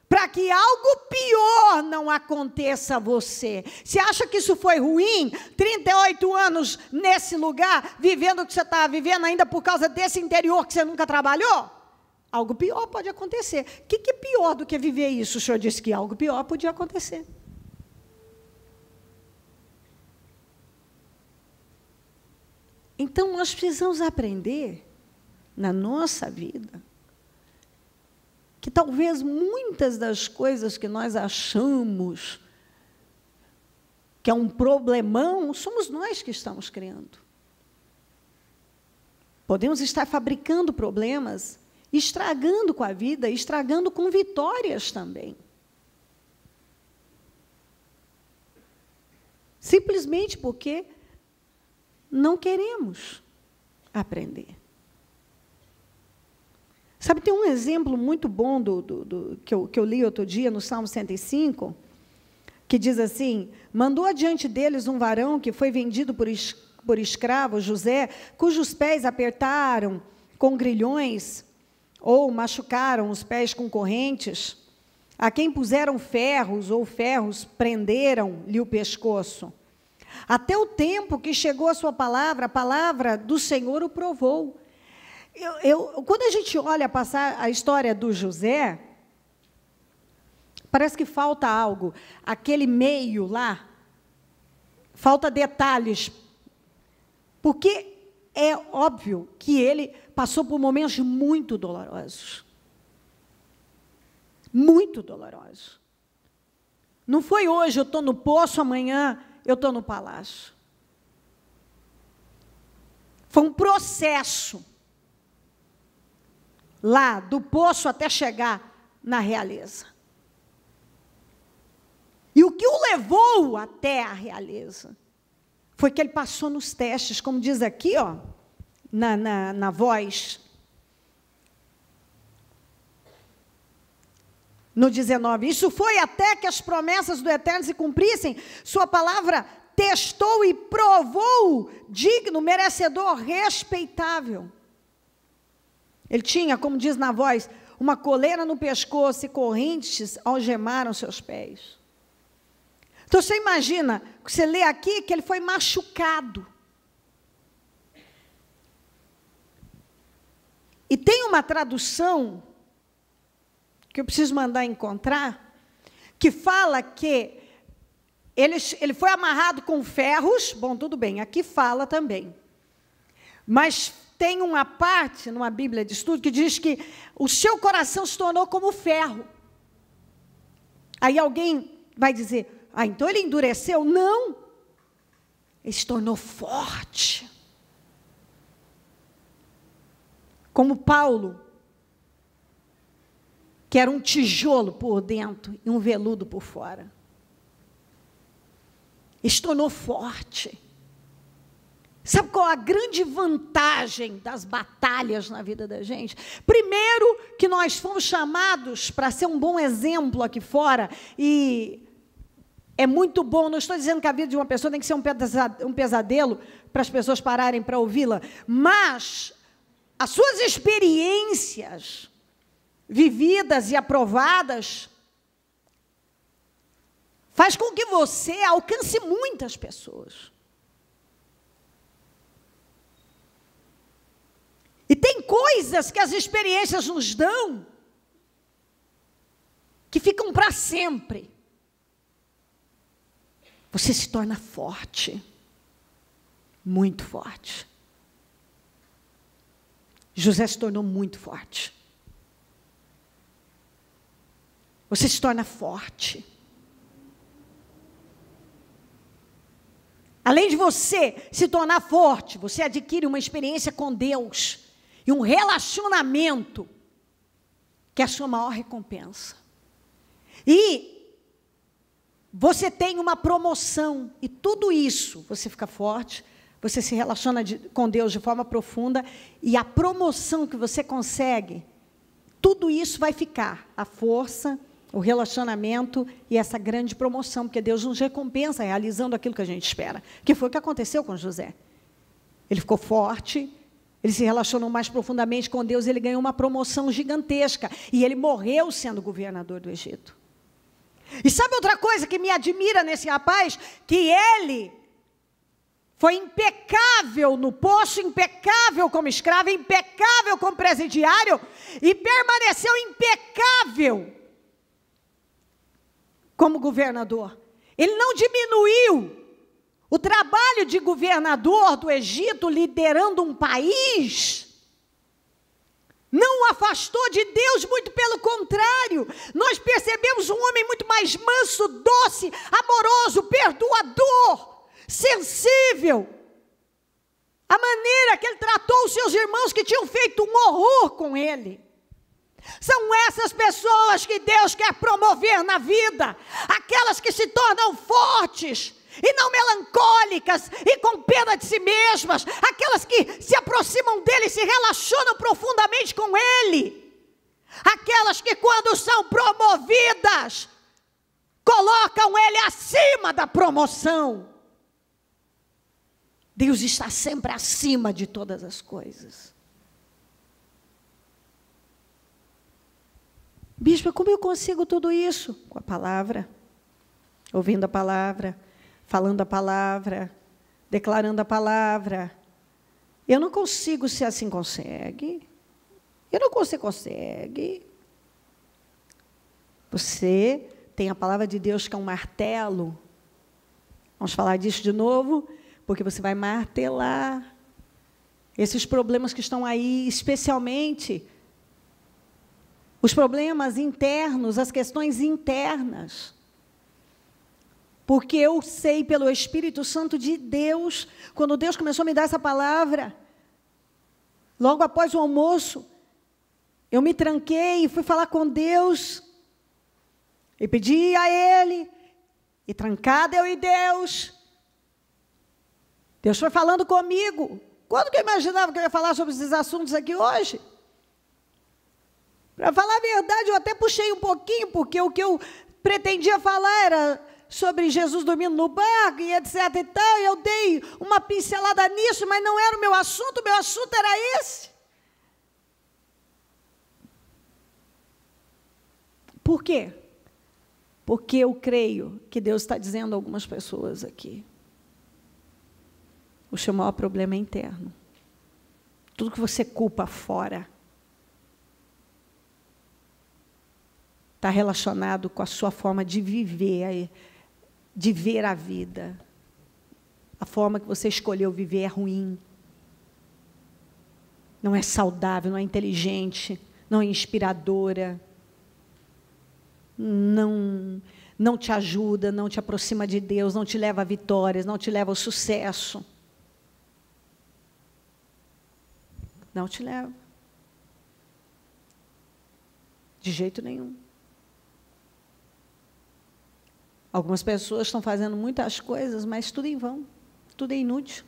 Para que algo pior não aconteça a você. Você acha que isso foi ruim? 38 anos nesse lugar, vivendo o que você está vivendo ainda por causa desse interior que você nunca trabalhou? Algo pior pode acontecer. O que é pior do que viver isso? O senhor disse que algo pior podia acontecer. Então, nós precisamos aprender, na nossa vida, que talvez muitas das coisas que nós achamos que é um problemão, somos nós que estamos criando. Podemos estar fabricando problemas, estragando com a vida, estragando com vitórias também. Simplesmente porque não queremos aprender. Sabe, tem um exemplo muito bom que eu li outro dia, no Salmo 105, que diz assim, mandou adiante deles um varão que foi vendido por escravos, José, cujos pés apertaram com grilhões, ou machucaram os pés com correntes, a quem puseram ferros, ou ferros prenderam-lhe o pescoço. Até o tempo que chegou a sua palavra, a palavra do Senhor o provou. Quando a gente olha passar a história do José, parece que falta algo. Aquele meio lá, falta detalhes. Porque é óbvio que ele passou por momentos muito dolorosos. Muito dolorosos. Não foi hoje eu estou no poço, amanhã eu estou no palácio. Foi um processo. Lá, do poço até chegar na realeza. E o que o levou até a realeza foi que ele passou nos testes, como diz aqui, ó, na voz. No 19, isso foi até que as promessas do Eterno se cumprissem, sua palavra testou e provou digno, merecedor, respeitável. Ele tinha, como diz na voz, uma coleira no pescoço e correntes algemaram seus pés. Então você imagina, você lê aqui que ele foi machucado. E tem uma tradução que eu preciso mandar encontrar, que fala que ele foi amarrado com ferros. Bom, tudo bem, aqui fala também. Mas tem uma parte, numa Bíblia de estudo, que diz que o seu coração se tornou como ferro. Aí alguém vai dizer, então ele endureceu? Não. Ele se tornou forte. Como Paulo, que era um tijolo por dentro e um veludo por fora. Ele se tornou forte. Sabe qual a grande vantagem das batalhas na vida da gente? Primeiro, que nós fomos chamados para ser um bom exemplo aqui fora, e é muito bom, não estou dizendo que a vida de uma pessoa tem que ser um pesadelo para as pessoas pararem para ouvi-la, mas as suas experiências vividas e aprovadas faz com que você alcance muitas pessoas. E tem coisas que as experiências nos dão que ficam para sempre. Você se torna forte, muito forte. José se tornou muito forte. Você se torna forte. Além de você se tornar forte, você adquire uma experiência com Deus e um relacionamento que é a sua maior recompensa. E você tem uma promoção, e tudo isso, você fica forte, você se relaciona com Deus de forma profunda, e a promoção que você consegue, tudo isso vai ficar, a força, o relacionamento e essa grande promoção, porque Deus nos recompensa realizando aquilo que a gente espera, que foi o que aconteceu com José. Ele ficou forte, ele se relacionou mais profundamente com Deus, ele ganhou uma promoção gigantesca, e ele morreu sendo governador do Egito. E sabe outra coisa que me admira nesse rapaz? Que ele foi impecável no posto, impecável como escravo, impecável como presidiário, e permaneceu impecável como governador. Ele não diminuiu o trabalho de governador do Egito, liderando um país. Não o afastou de Deus, muito pelo contrário. Nós percebemos um homem muito mais manso, doce, amoroso, perdoador, sensível. A maneira que ele tratou os seus irmãos que tinham feito um horror com ele. São essas pessoas que Deus quer promover na vida. Aquelas que se tornam fortes e não melancólicas e com pena de si mesmas. Aquelas que se aproximam dele e se relacionam profundamente com ele. Aquelas que, quando são promovidas, colocam ele acima da promoção. Deus está sempre acima de todas as coisas. Bispo, como eu consigo tudo isso? Com a palavra, ouvindo a palavra, falando a palavra, declarando a palavra. Eu não consigo, se assim consegue. Eu não consigo, consegue. Você tem a palavra de Deus que é um martelo. Vamos falar disso de novo, porque você vai martelar esses problemas que estão aí, especialmente os problemas internos, as questões internas. Porque eu sei pelo Espírito Santo de Deus, quando Deus começou a me dar essa palavra, logo após o almoço, eu me tranquei e fui falar com Deus, e pedi a Ele, e trancada eu e Deus foi falando comigo, Quando que eu imaginava que eu ia falar sobre esses assuntos aqui hoje? Para falar a verdade, eu até puxei um pouquinho, porque o que eu pretendia falar era sobre Jesus dormindo no barco e etc e tal, e eu dei uma pincelada nisso, mas não era o meu assunto era esse. Por quê? Porque eu creio que Deus está dizendo a algumas pessoas aqui: o seu maior problema é interno. Tudo que você culpa fora está relacionado com a sua forma de viver, de ver a vida. A forma que você escolheu viver é ruim. Não é saudável, não é inteligente, não é inspiradora. Não te ajuda, não te aproxima de Deus, não te leva a vitórias, não te leva ao sucesso. Não te leva. De jeito nenhum. Algumas pessoas estão fazendo muitas coisas, mas tudo em vão, tudo é inútil.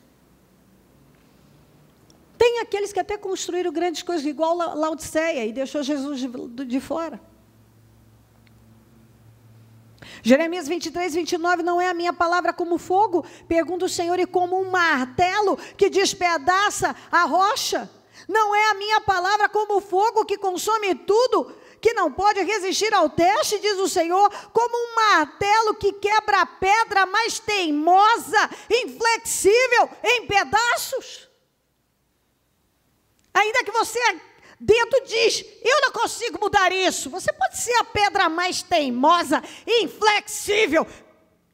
Tem aqueles que até construíram grandes coisas, igual Laodiceia, e deixou Jesus de fora. Jeremias 23, 29, não é a minha palavra como fogo? Pergunta o Senhor, e como um martelo que despedaça a rocha? Não é a minha palavra como fogo que consome tudo, que não pode resistir ao teste, diz o Senhor, como um martelo que quebra a pedra mais teimosa, inflexível, em pedaços? Ainda que você dentro diz, eu não consigo mudar isso. Você pode ser a pedra mais teimosa, inflexível.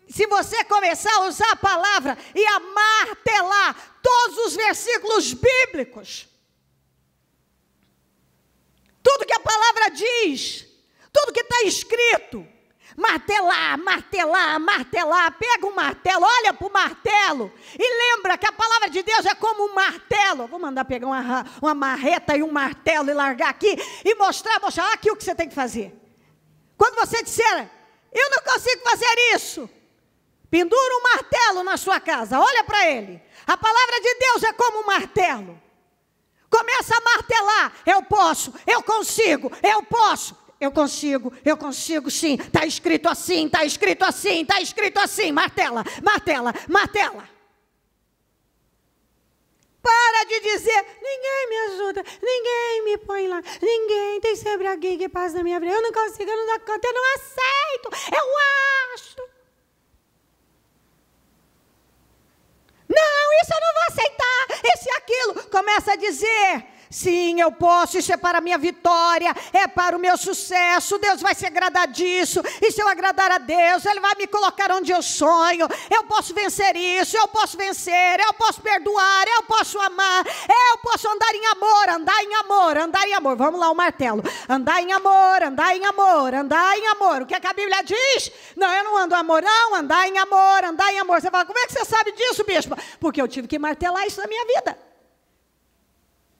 Se você começar a usar a palavra e a martelar todos os versículos bíblicos, tudo que a palavra diz, tudo que está escrito, martelar, martelar, martelar, pega um martelo, olha para o martelo, e lembra que a palavra de Deus é como um martelo. Vou mandar pegar uma marreta e um martelo e largar aqui, e mostrar aqui o que você tem que fazer. Quando você disser, eu não consigo fazer isso, pendura um martelo na sua casa, olha para ele. A palavra de Deus é como um martelo. Começa a martelar, eu posso, eu consigo, eu posso. Eu consigo sim, está escrito assim, está escrito assim, está escrito assim, martela, martela, martela. Para de dizer, ninguém me ajuda, ninguém me põe lá, ninguém, tem sempre alguém que passa na minha vida, eu não consigo, eu não dou conta, eu não aceito, eu acho. Não, isso eu não vou aceitar, isso e aquilo. Começa a dizer, sim, eu posso, isso é para a minha vitória, é para o meu sucesso, Deus vai se agradar disso, e se eu agradar a Deus, Ele vai me colocar onde eu sonho, eu posso vencer isso, eu posso vencer, eu posso perdoar, eu posso amar, eu posso andar em amor, andar em amor, andar em amor. Vamos lá, o martelo, andar em amor, andar em amor, andar em amor. O que é que a Bíblia diz? Não, eu não ando em amor, não, andar em amor, andar em amor. Você fala, como é que você sabe disso, bispo? Porque eu tive que martelar isso na minha vida.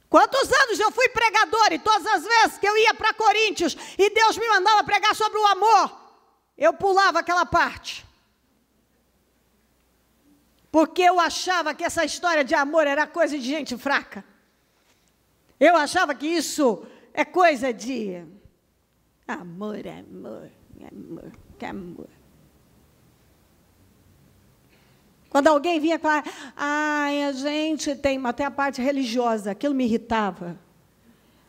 Quantos anos eu fui pregador, e todas as vezes que eu ia para Coríntios e Deus me mandava pregar sobre o amor, eu pulava aquela parte. Porque eu achava que essa história de amor era coisa de gente fraca. Eu achava que isso é coisa de amor, amor, amor, amor. Quando alguém vinha falar, ai, a gente tem, até a parte religiosa, aquilo me irritava.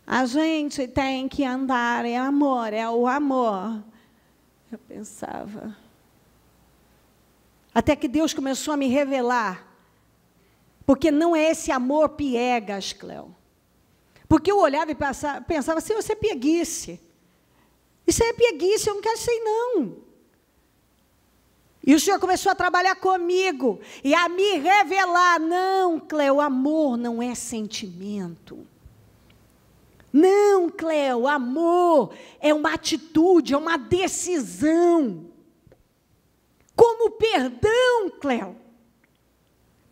A gente tem que andar, é amor, é o amor. Eu pensava. Até que Deus começou a me revelar. Porque não é esse amor piegas, Cléo. Porque eu olhava e pensava assim, você é pieguice. Isso é pieguice, eu não quero isso aí, não. E o Senhor começou a trabalhar comigo e a me revelar, não, Cléo, amor não é sentimento. Não, Cléo, amor é uma atitude, é uma decisão. Como perdão, Cléo.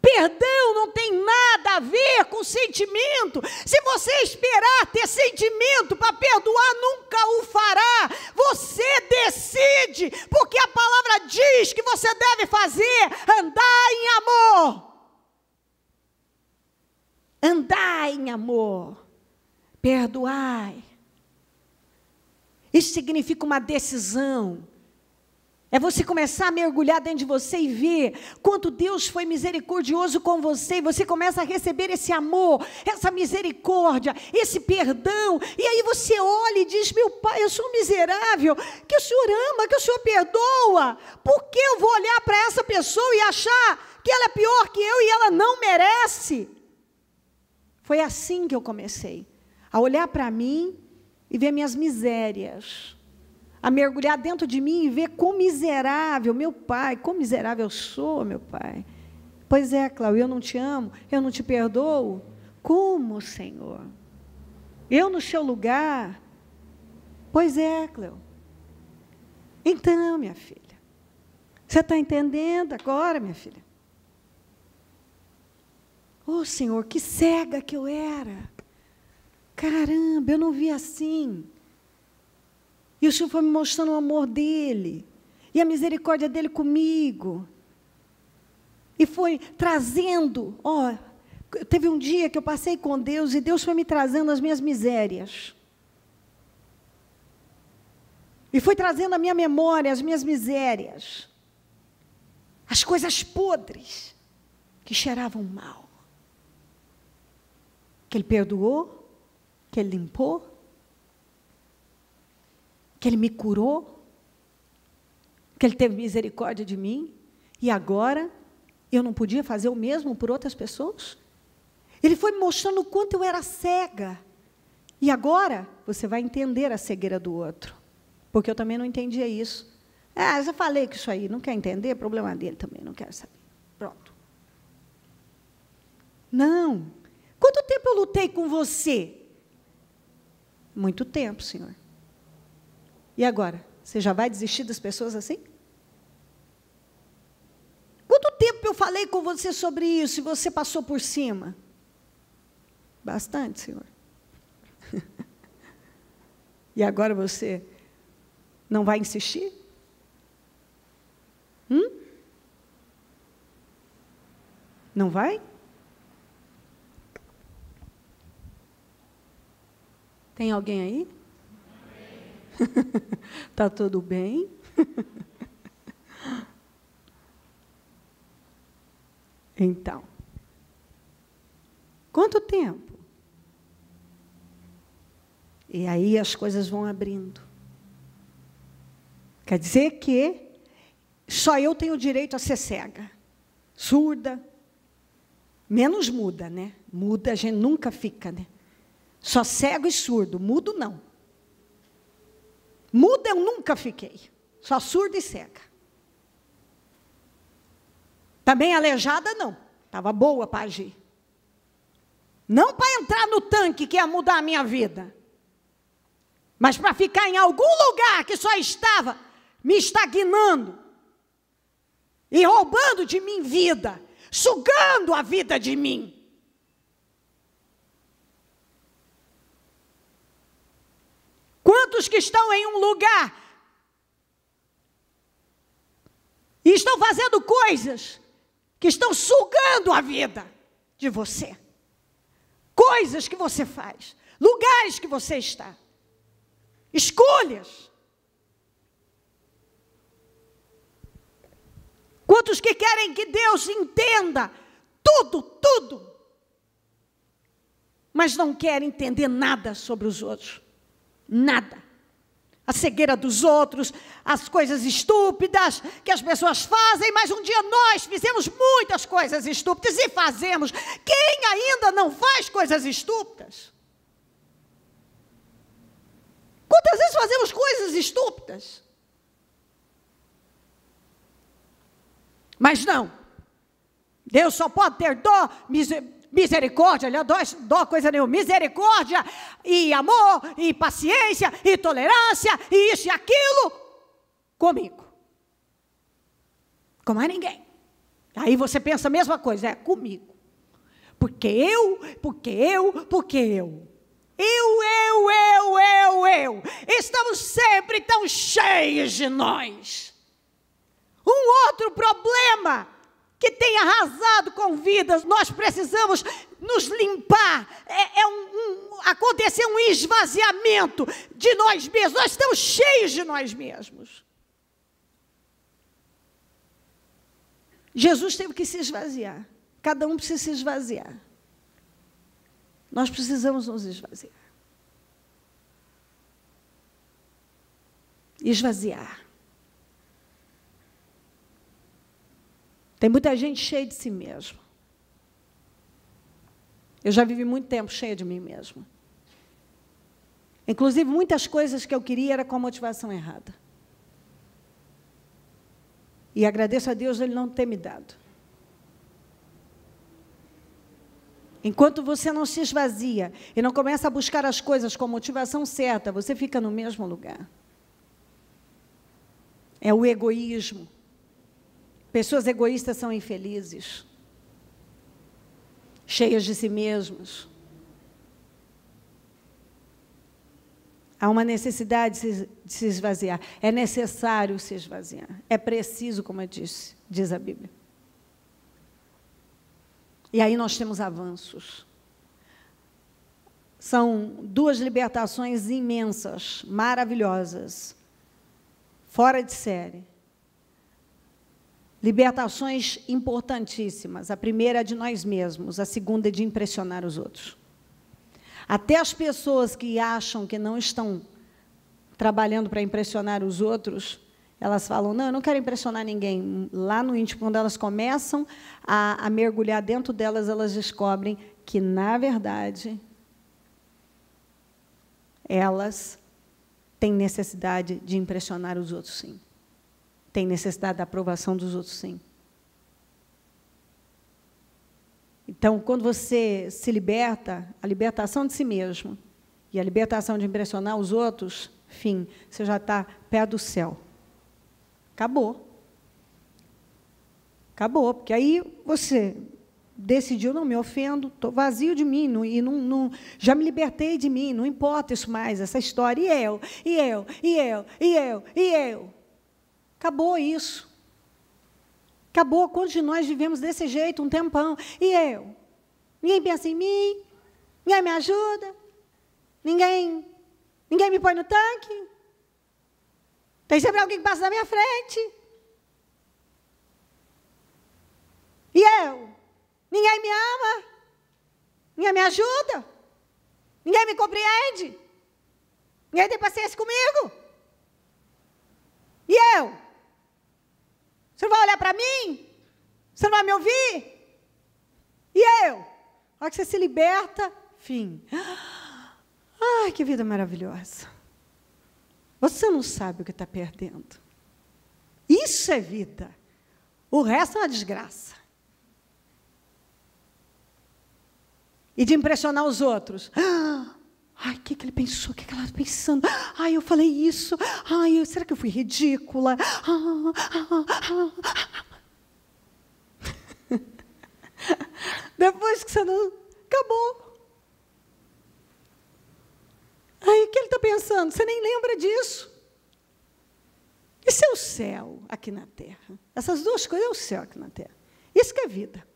Perdão não tem nada a ver com sentimento. Se você esperar ter sentimento para perdoar, nunca o fará. Você decide, porque a palavra diz que você deve fazer, andar em amor. em amor. Perdoai. Isso significa uma decisão. É você começar a mergulhar dentro de você e ver quanto Deus foi misericordioso com você. E você começa a receber esse amor, essa misericórdia, esse perdão. E aí você olha e diz: meu Pai, eu sou miserável, que o Senhor ama, que o Senhor perdoa. Por que eu vou olhar para essa pessoa e achar que ela é pior que eu e ela não merece? Foi assim que eu comecei, a olhar para mim e ver minhas misérias. A mergulhar dentro de mim e ver quão miserável, meu Pai, quão miserável eu sou, meu Pai. Pois é, Cláudia, eu não te amo, eu não te perdoo. Como, Senhor? Eu no seu lugar? Pois é, Cláudia. Então, minha filha, você está entendendo agora, minha filha? Oh, Senhor, que cega que eu era. Caramba, eu não vi assim. E o Senhor foi me mostrando o amor dEle, e a misericórdia dEle comigo. E foi trazendo, teve um dia que eu passei com Deus, e Deus foi me trazendo as minhas misérias. E foi trazendo à minha memória as minhas misérias. As coisas podres, que cheiravam mal. Que Ele perdoou, que Ele limpou, que Ele me curou, que Ele teve misericórdia de mim, e agora eu não podia fazer o mesmo por outras pessoas? Ele foi me mostrando o quanto eu era cega, e agora você vai entender a cegueira do outro, porque eu também não entendia isso. Já falei que isso aí, não quer entender, problema dele também, não quero saber. Pronto. Não. Quanto tempo eu lutei com você? Muito tempo, Senhor. E agora? Você já vai desistir das pessoas assim? Quanto tempo eu falei com você sobre isso e você passou por cima? Bastante, Senhor. E agora você não vai insistir? Não vai? Tem alguém aí? Está tudo bem? Então, quanto tempo? E aí as coisas vão abrindo. Quer dizer que só eu tenho o direito a ser cega, surda, menos muda, né? Muda a gente nunca fica, né? Só cego e surdo, mudo não. Muda eu nunca fiquei, só surda e cega. Também aleijada não, estava boa para agir. Não para entrar no tanque que ia mudar a minha vida, mas para ficar em algum lugar que só estava me estagnando e roubando de mim vida, sugando a vida de mim. Quantos que estão em um lugar e estão fazendo coisas que estão sugando a vida de você? Coisas que você faz, lugares que você está, escolhas. Quantos que querem que Deus entenda tudo, mas não querem entender nada sobre os outros? Nada. A cegueira dos outros, as coisas estúpidas que as pessoas fazem, mas um dia nós fizemos muitas coisas estúpidas e fazemos. Quem ainda não faz coisas estúpidas? Quantas vezes fazemos coisas estúpidas? Mas não. Deus só pode ter dó, misericórdia, aliás, dó coisa nenhuma, misericórdia, e amor, e paciência, e tolerância, e isso e aquilo, comigo. Com mais ninguém. Aí você pensa a mesma coisa, comigo. Porque eu. Estamos sempre tão cheios de nós. Um outro problema que tem arrasado com vidas. Nós precisamos nos limpar. Acontecer um esvaziamento de nós mesmos. Nós estamos cheios de nós mesmos. Jesus teve que se esvaziar. Cada um precisa se esvaziar. Nós precisamos nos esvaziar. Esvaziar. Tem muita gente cheia de si mesmo. Eu já vivi muito tempo cheia de mim mesmo. Inclusive, muitas coisas que eu queria era com a motivação errada. E agradeço a Deus Ele não ter me dado. Enquanto você não se esvazia e não começa a buscar as coisas com a motivação certa, você fica no mesmo lugar. É o egoísmo. Pessoas egoístas são infelizes, cheias de si mesmas. Há uma necessidade de se esvaziar. É necessário se esvaziar. É preciso, como eu disse, diz a Bíblia. E aí nós temos avanços. São 2 libertações imensas, maravilhosas, fora de série. Libertações importantíssimas. A primeira é de nós mesmos, a segunda é de impressionar os outros. Até as pessoas que acham que não estão trabalhando para impressionar os outros, elas falam, não, eu não quero impressionar ninguém. Lá no íntimo, quando elas começam a mergulhar dentro delas, elas descobrem que, na verdade, elas têm necessidade de impressionar os outros, sim. Tem necessidade da aprovação dos outros, sim. Então, quando você se liberta, a libertação de si mesmo e a libertação de impressionar os outros, fim, você já está perto do céu. Acabou. Acabou, porque aí você decidiu, não me ofendo, estou vazio de mim, já me libertei de mim, não importa isso mais, essa história, e eu. Acabou isso. Acabou. Quantos de nós vivemos desse jeito um tempão? E eu? Ninguém pensa em mim? Ninguém me ajuda? Ninguém me põe no tanque? Tem sempre alguém que passa na minha frente? E eu? Ninguém me ama? Ninguém me ajuda? Ninguém me compreende? Ninguém tem paciência comigo? E eu? Você não vai olhar para mim? Você não vai me ouvir? E eu? A hora que você se liberta, fim. Ai, que vida maravilhosa. Você não sabe o que está perdendo. Isso é vida. O resto é uma desgraça. E de impressionar os outros. Ai, o que ele pensou? O que ela está pensando? Ai, eu falei isso. Ai, será que eu fui ridícula? Depois que você não... Acabou. Ai, o que ele está pensando? Você nem lembra disso. Isso é o céu aqui na terra. Essas 2 coisas é o céu aqui na terra. Isso que é vida.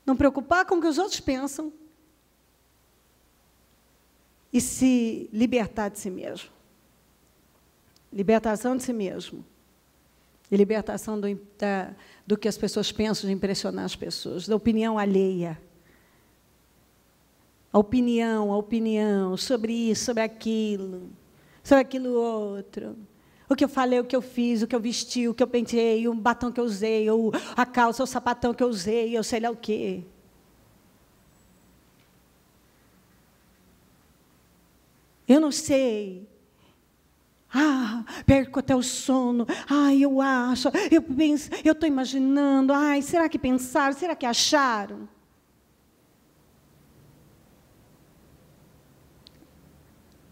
Não preocupar com o que os outros pensam. E se libertar de si mesmo. Libertação de si mesmo. E libertação do que as pessoas pensam, de impressionar as pessoas, da opinião alheia. A opinião sobre isso, sobre aquilo outro. O que eu falei, o que eu fiz, o que eu vesti, o que eu penteei, o batom que eu usei, ou a calça, o sapatão que eu usei, eu sei lá o quê. Eu não sei. Perco até o sono. Eu acho. Eu penso, eu estou imaginando. Será que pensaram? Será que acharam?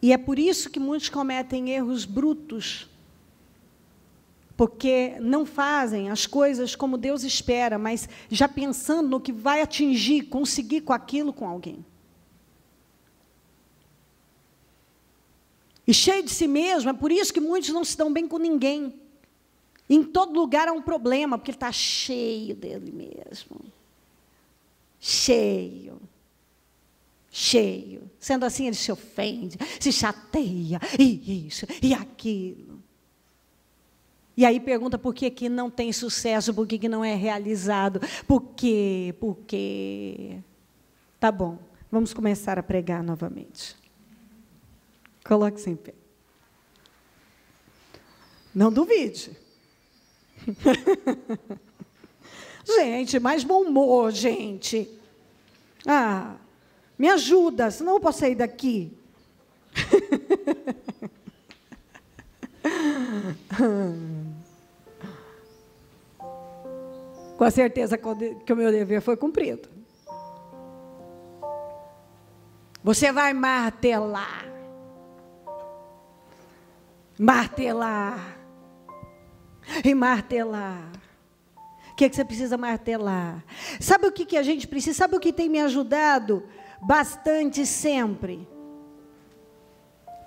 E é por isso que muitos cometem erros brutos. Porque não fazem as coisas como Deus espera, mas já pensando no que vai atingir, conseguir com aquilo com alguém. E cheio de si mesmo, é por isso que muitos não se dão bem com ninguém. Em todo lugar há um problema, porque ele está cheio dele mesmo. Cheio. Cheio. Sendo assim, ele se ofende, se chateia, e isso, e aquilo. E aí pergunta por que não tem sucesso, por que não é realizado, por quê, por quê. Tá bom, vamos começar a pregar novamente. Coloque-se em pé. Não duvide. Gente, mais bom humor, gente. Me ajuda, senão eu posso sair daqui. Com a certeza que o meu dever foi cumprido. Você vai martelar. Martelar. E martelar. O que você precisa martelar? Sabe o que a gente precisa? Sabe o que tem me ajudado bastante sempre?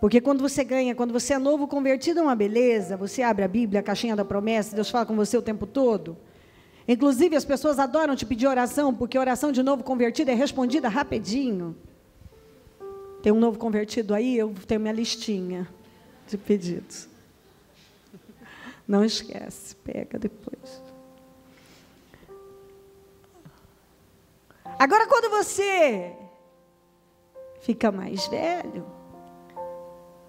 Porque quando você ganha, quando você é novo convertido, é uma beleza. Você abre a Bíblia, a caixinha da promessa, Deus fala com você o tempo todo. Inclusive, as pessoas adoram te pedir oração, porque oração de novo convertido é respondida rapidinho. Tem um novo convertido aí, eu tenho minha listinha de pedidos. Não esquece, pega depois. Agora, quando você fica mais velho,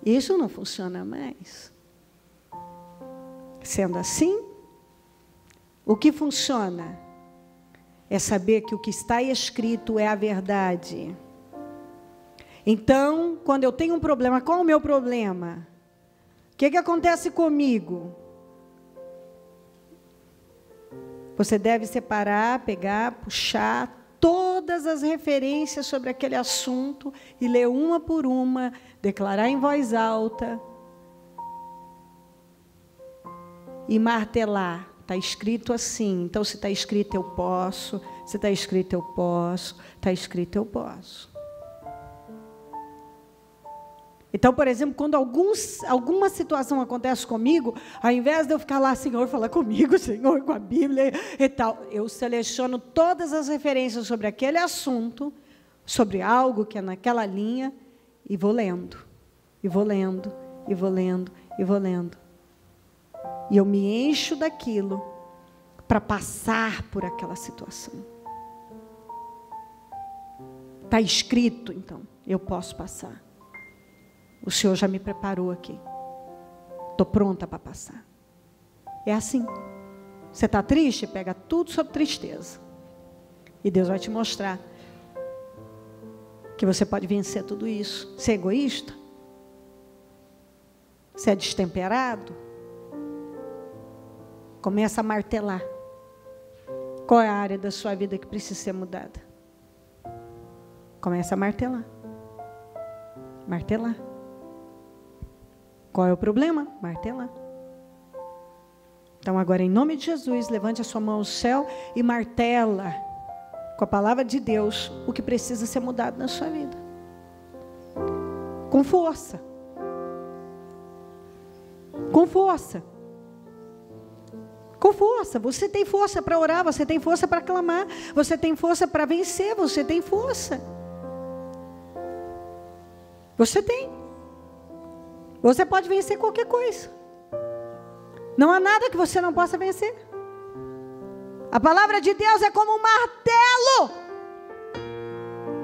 isso não funciona mais. Sendo assim, o que funciona é saber que o que está escrito é a verdade. Então, quando eu tenho um problema, qual é o meu problema? O que acontece comigo? Você deve separar, pegar, puxar todas as referências sobre aquele assunto e ler uma por uma, declarar em voz alta e martelar. Está escrito assim. Então, se está escrito, eu posso. Se está escrito, eu posso. Está escrito, eu posso. Então, por exemplo, quando alguma situação acontece comigo, ao invés de eu ficar lá, Senhor, fala comigo, Senhor, com a Bíblia e tal, eu seleciono todas as referências sobre aquele assunto, sobre algo que é naquela linha, e vou lendo, e vou lendo, e vou lendo, e vou lendo. E eu me encho daquilo para passar por aquela situação. Está escrito, então, eu posso passar. O Senhor já me preparou aqui. Estou pronta para passar. É assim. Você está triste? Pega tudo sobre tristeza. E Deus vai te mostrar que você pode vencer tudo isso. Você é egoísta? Você é destemperado? Começa a martelar. Qual é a área da sua vida que precisa ser mudada? Começa a martelar. Martelar. Qual é o problema? Martelar. Então, agora, em nome de Jesus, levante a sua mão ao céu e martela com a palavra de Deus o que precisa ser mudado na sua vida. Com força. Com força. Com força. Você tem força para orar, você tem força para clamar, você tem força para vencer, você tem força. Você tem. Você pode vencer qualquer coisa. Não há nada que você não possa vencer. A palavra de Deus é como um martelo.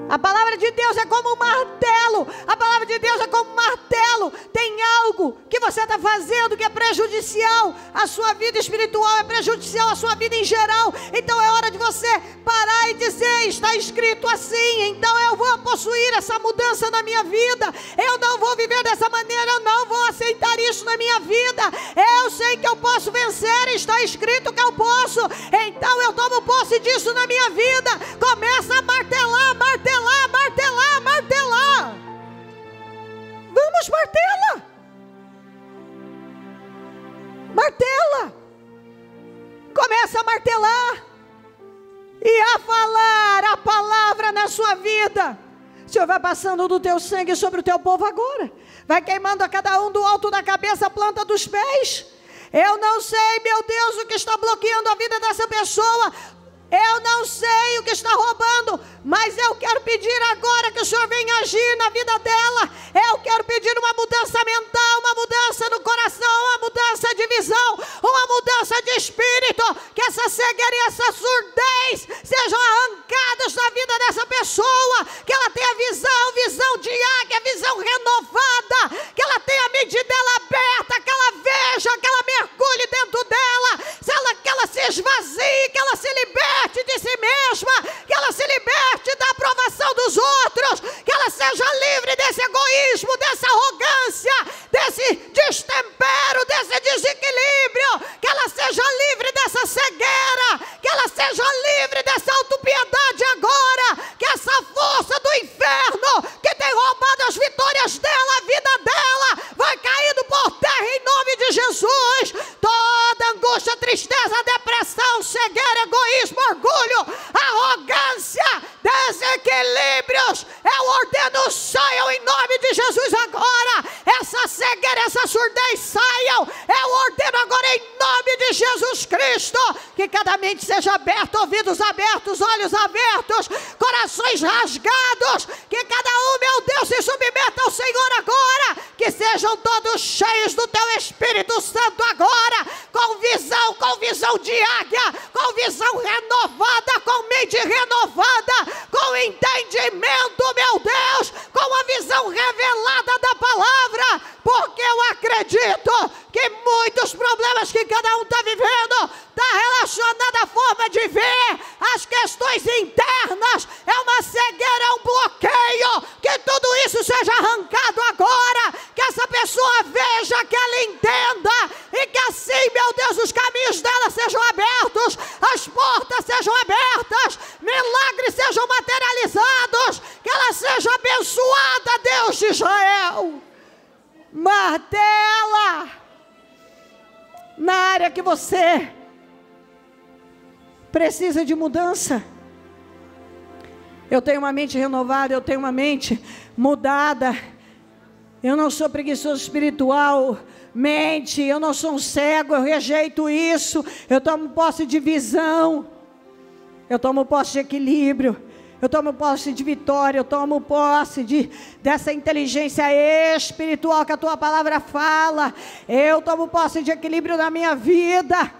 A palavra de Deus é como um martelo. A palavra de Deus é como um martelo. Tem algo que você está fazendo que é prejudicial à sua vida espiritual, é prejudicial à sua vida em geral. Então é hora de você parar e dizer, está escrito assim, então eu vou possuir essa mudança na minha vida. Eu não vou viver dessa maneira, eu não vou aceitar isso na minha vida. Eu sei que eu posso vencer, está escrito que eu posso. Então eu tomo posse disso na minha vida. Começa a martelar, martelar, martelar, martelar. Vamos, martela. Martela. Começa a martelar. E a falar a palavra na sua vida. O Senhor vai passando do teu sangue sobre o teu povo agora. Vai queimando a cada um do alto da cabeça, a planta dos pés. Eu não sei, meu Deus, o que está bloqueando a vida dessa pessoa. Eu não sei o que está roubando, mas eu quero pedir agora que o Senhor venha agir na vida dela. Eu quero pedir uma mudança mental, uma mudança no coração, uma mudança de visão, uma mudança de espírito. Que essa cegueira e essa surdez sejam arrancadas da vida dessa pessoa. Que ela tenha visão de águia, visão renovada. Que ela tenha a mente dela aberta, que ela veja, que ela mergulhe dentro dela. Que ela se esvazie, que ela se liberte de si mesma, que ela se liberte da aprovação dos outros, que ela seja livre desse egoísmo, dessa arrogância, desse destempero, desse desequilíbrio, que ela seja livre dessa cegueira, que ela seja livre dessa autopiedade agora, que essa força do inferno que tem roubado as vitórias dela, a vida dela, vai caindo por terra em nome de Jesus. Toda angústia, tristeza, depressão, cegueira, egoísmo, orgulho, arrogância, desequilíbrios, eu ordeno, saiam em nome de Jesus agora. Essa cegueira, essa surdez, saiam. Eu ordeno agora em nome de Jesus Cristo, que cada mente seja aberta, ouvidos abertos, olhos abertos, corações rasgados, que cada um, meu Deus, se submeta ao Senhor agora, que sejam todos cheios do teu Espírito Santo agora, com visão de águia, com visão renovada, com mente renovada, com entendimento, meu Deus, com a visão revelada da palavra, porque eu acredito que muitos problemas que cada um está vivendo está relacionado à forma de ver, às questões internas, é uma cegueira, é um bloqueio, que tudo isso seja arrancado agora, que essa pessoa veja, que ela entenda, e que assim, meu Deus, os caminhos dela sejam abertos, as portas sejam abertas, milagres sejam materializados, que ela seja abençoada, Deus de Israel. Martela na área que você precisa de mudança. Eu tenho uma mente renovada, eu tenho uma mente mudada. Eu não sou preguiçoso espiritualmente, eu não sou um cego, eu rejeito isso. Eu tomo posse de visão, eu tomo posse de equilíbrio, eu tomo posse de vitória, eu tomo posse dessa inteligência espiritual que a tua palavra fala. Eu tomo posse de equilíbrio na minha vida.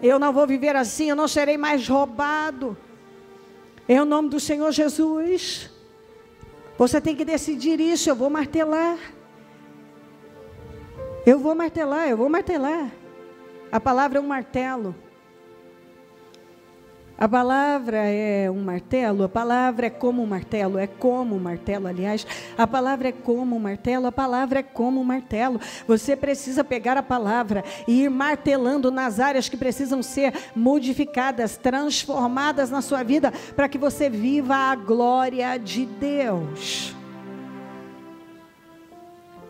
Eu não vou viver assim, eu não serei mais roubado. Em nome do Senhor Jesus. Você tem que decidir isso. Eu vou martelar. Eu vou martelar. A palavra é um martelo. A palavra é um martelo, a palavra é como um martelo, aliás. A palavra é como um martelo, a palavra é como um martelo. Você precisa pegar a palavra e ir martelando nas áreas que precisam ser modificadas, transformadas na sua vida, para que você viva a glória de Deus.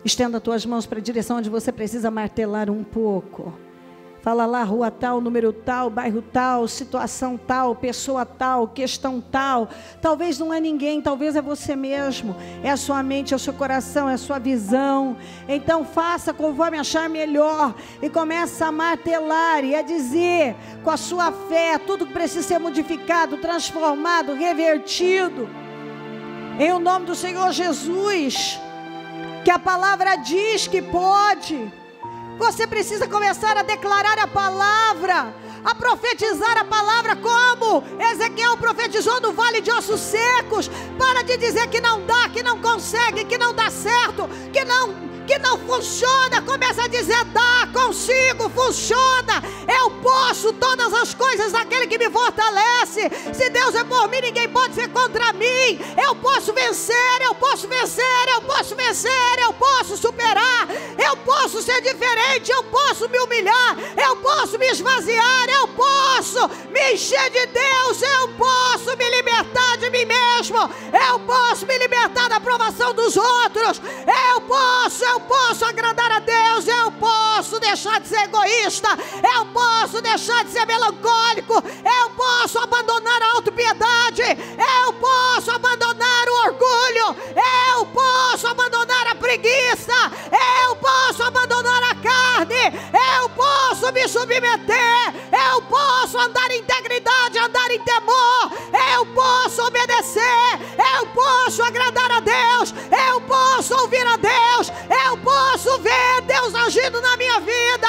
Estenda as tuas mãos para a direção onde você precisa martelar um pouco. Fala lá, rua tal, número tal, bairro tal, situação tal, pessoa tal, questão tal. Talvez não é ninguém, talvez é você mesmo. É a sua mente, é o seu coração, é a sua visão. Então faça conforme achar melhor. E começa a martelar e a dizer com a sua fé tudo que precisa ser modificado, transformado, revertido. Em o nome do Senhor Jesus. Que a palavra diz que pode. Você precisa começar a declarar a palavra, a profetizar a palavra, como Ezequiel profetizou no vale de ossos secos. Para de dizer que não dá, que não consegue, que não dá certo, que não funciona. Começa a dizer: dá, consigo, funciona, eu posso todas as coisas daquele que me fortalece. Se Deus é por mim, ninguém pode ser contra mim. Eu posso vencer, eu posso vencer, eu posso vencer, eu posso superar, eu posso ser diferente, eu posso me humilhar, eu posso me esvaziar, eu posso me encher de Deus, eu posso me libertar de mim mesmo, eu posso me libertar da aprovação dos outros, eu posso agradar a Deus, eu posso deixar de ser egoísta, eu posso deixar de ser melancólico, eu posso abandonar a autopiedade, eu posso abandonar o orgulho, eu posso abandonar a preguiça, eu posso abandonar a carne, submeter, eu posso andar em integridade, andar em temor, eu posso obedecer, eu posso agradar a Deus, eu posso ouvir a Deus, eu posso ver Deus agindo na minha vida,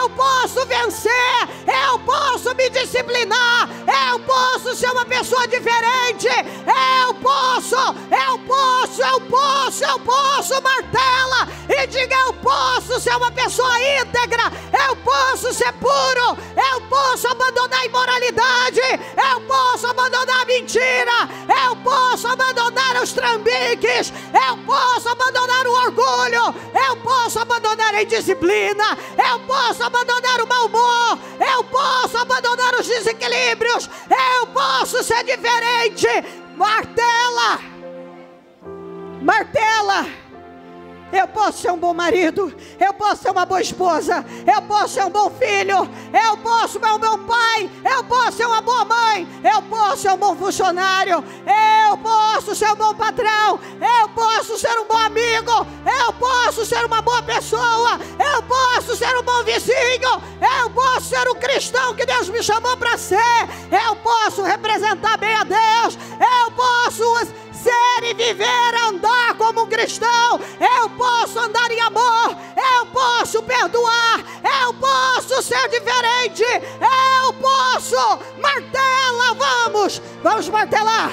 eu posso vencer, eu posso me disciplinar, eu posso ser uma pessoa diferente, eu posso, martela e diga: eu posso ser uma pessoa íntegra, eu posso ser puro, eu posso abandonar a imoralidade, eu posso abandonar a mentira, eu posso abandonar os trambiques, eu posso abandonar o orgulho, eu posso abandonar a indisciplina, eu posso abandonar o mau humor, eu posso abandonar os desequilíbrios, eu posso ser diferente. Martela, eu posso ser um bom marido, eu posso ser uma boa esposa, eu posso ser um bom filho, eu posso ser um bom pai, eu posso ser uma boa mãe, eu posso ser um bom funcionário, eu posso ser um bom patrão, eu posso ser um bom amigo, eu posso ser uma boa pessoa, eu posso ser um bom vizinho, eu posso ser o cristão que Deus me chamou para ser, eu posso representar bem a Deus, eu posso ser e viver, andar como um cristão, eu posso andar em amor, eu posso perdoar, eu posso ser diferente, eu posso. Martela, vamos martelar,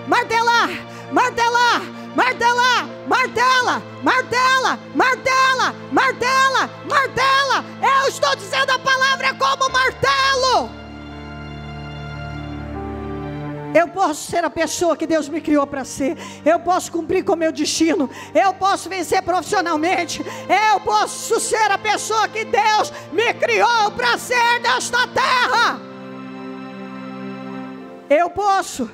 martela, martela, eu estou dizendo a palavra como martelo. Eu posso ser a pessoa que Deus me criou para ser, eu posso cumprir com o meu destino, eu posso vencer profissionalmente, eu posso ser a pessoa que Deus me criou para ser nesta terra. Eu posso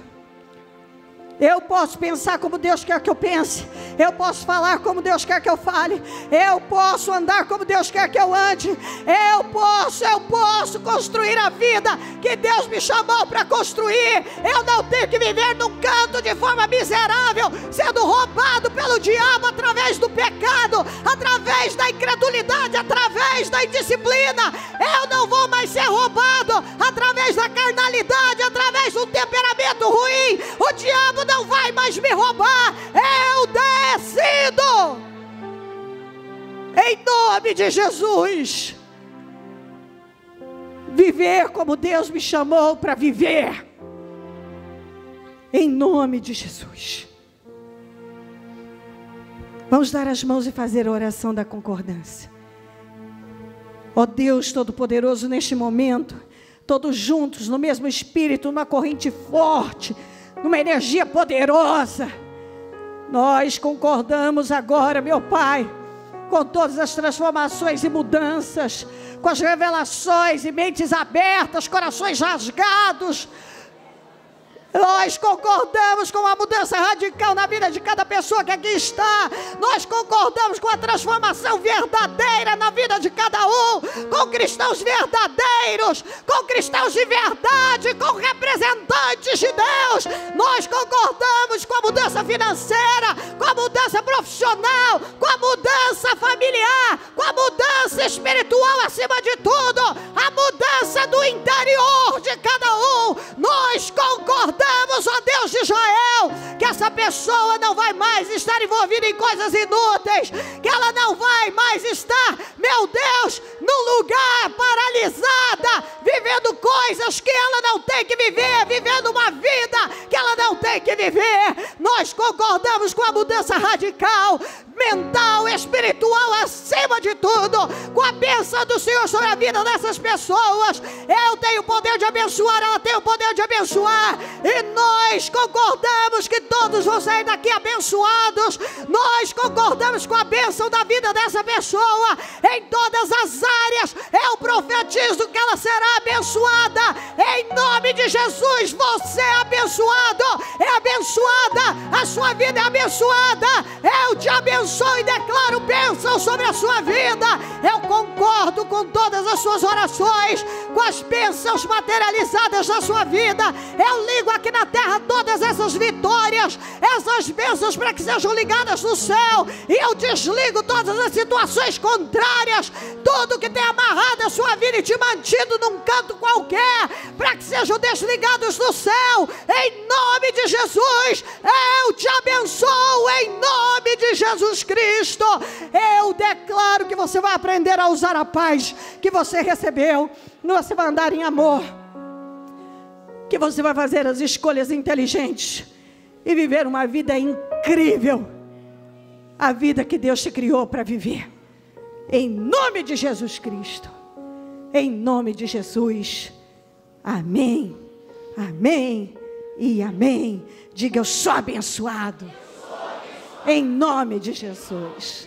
pensar como Deus quer que eu pense, eu posso falar como Deus quer que eu fale, eu posso andar como Deus quer que eu ande, eu posso construir a vida que Deus me chamou para construir. Eu não tenho que viver num canto de forma miserável, sendo roubado pelo diabo através do pecado, através da incredulidade, através da indisciplina. Eu não vou mais ser roubado através da carnalidade, através do temperamento ruim. O diabo não vai mais me roubar, eu decido, em nome de Jesus, viver como Deus me chamou para viver, em nome de Jesus. Vamos dar as mãos e fazer a oração da concordância. Ó Deus Todo-Poderoso, neste momento, todos juntos, no mesmo espírito, numa corrente forte, numa energia poderosa, nós concordamos agora, meu Pai, com todas as transformações e mudanças, com as revelações e mentes abertas, corações rasgados. Nós concordamos com a mudança radical na vida de cada pessoa que aqui está. Nós concordamos com a transformação verdadeira na vida de cada um, com cristãos verdadeiros, com cristãos de verdade, com representantes de Deus. Nós concordamos com a mudança financeira, com a mudança profissional, com a mudança familiar, com a mudança espiritual acima de tudo, a mudança do interior de cada um. Nós concordamos, ó Deus de Israel, que essa pessoa não vai mais estar envolvida em coisas inúteis, que ela não vai mais estar, meu Deus, num lugar paralisada, vivendo coisas que ela não tem que viver, vivendo uma vida que ela não tem que viver. Nós concordamos com a mudança radical, mental, espiritual, acima de tudo, com a bênção do Senhor sobre a vida dessas pessoas. Eu tenho o poder de abençoar, ela tem o poder de abençoar, e nós concordamos que todos vão sair daqui abençoados. Nós concordamos com a bênção da vida dessa pessoa em todas as áreas. Eu profetizo que ela será abençoada em nome de Jesus. Você é abençoado, é abençoada, a sua vida é abençoada. Eu te abençoo e declaro bênção sobre a sua vida. Eu concordo com todas as suas orações, com as bênçãos materializadas na sua vida. Eu ligo aqui na terra todas essas vitórias contrárias, essas bênçãos para que sejam ligadas no céu, e eu desligo todas as situações contrárias, tudo que tem amarrado a sua vida e te mantido num canto qualquer, para que sejam desligados no céu, em nome de Jesus. Eu te abençoo em nome de Jesus Cristo. Eu declaro que você vai aprender a usar a paz que você recebeu, você vai andar em amor, que você vai fazer as escolhas inteligentes e viver uma vida incrível, a vida que Deus te criou para viver, em nome de Jesus Cristo, em nome de Jesus. Amém, amém e amém. Diga: eu sou abençoado, em nome de Jesus.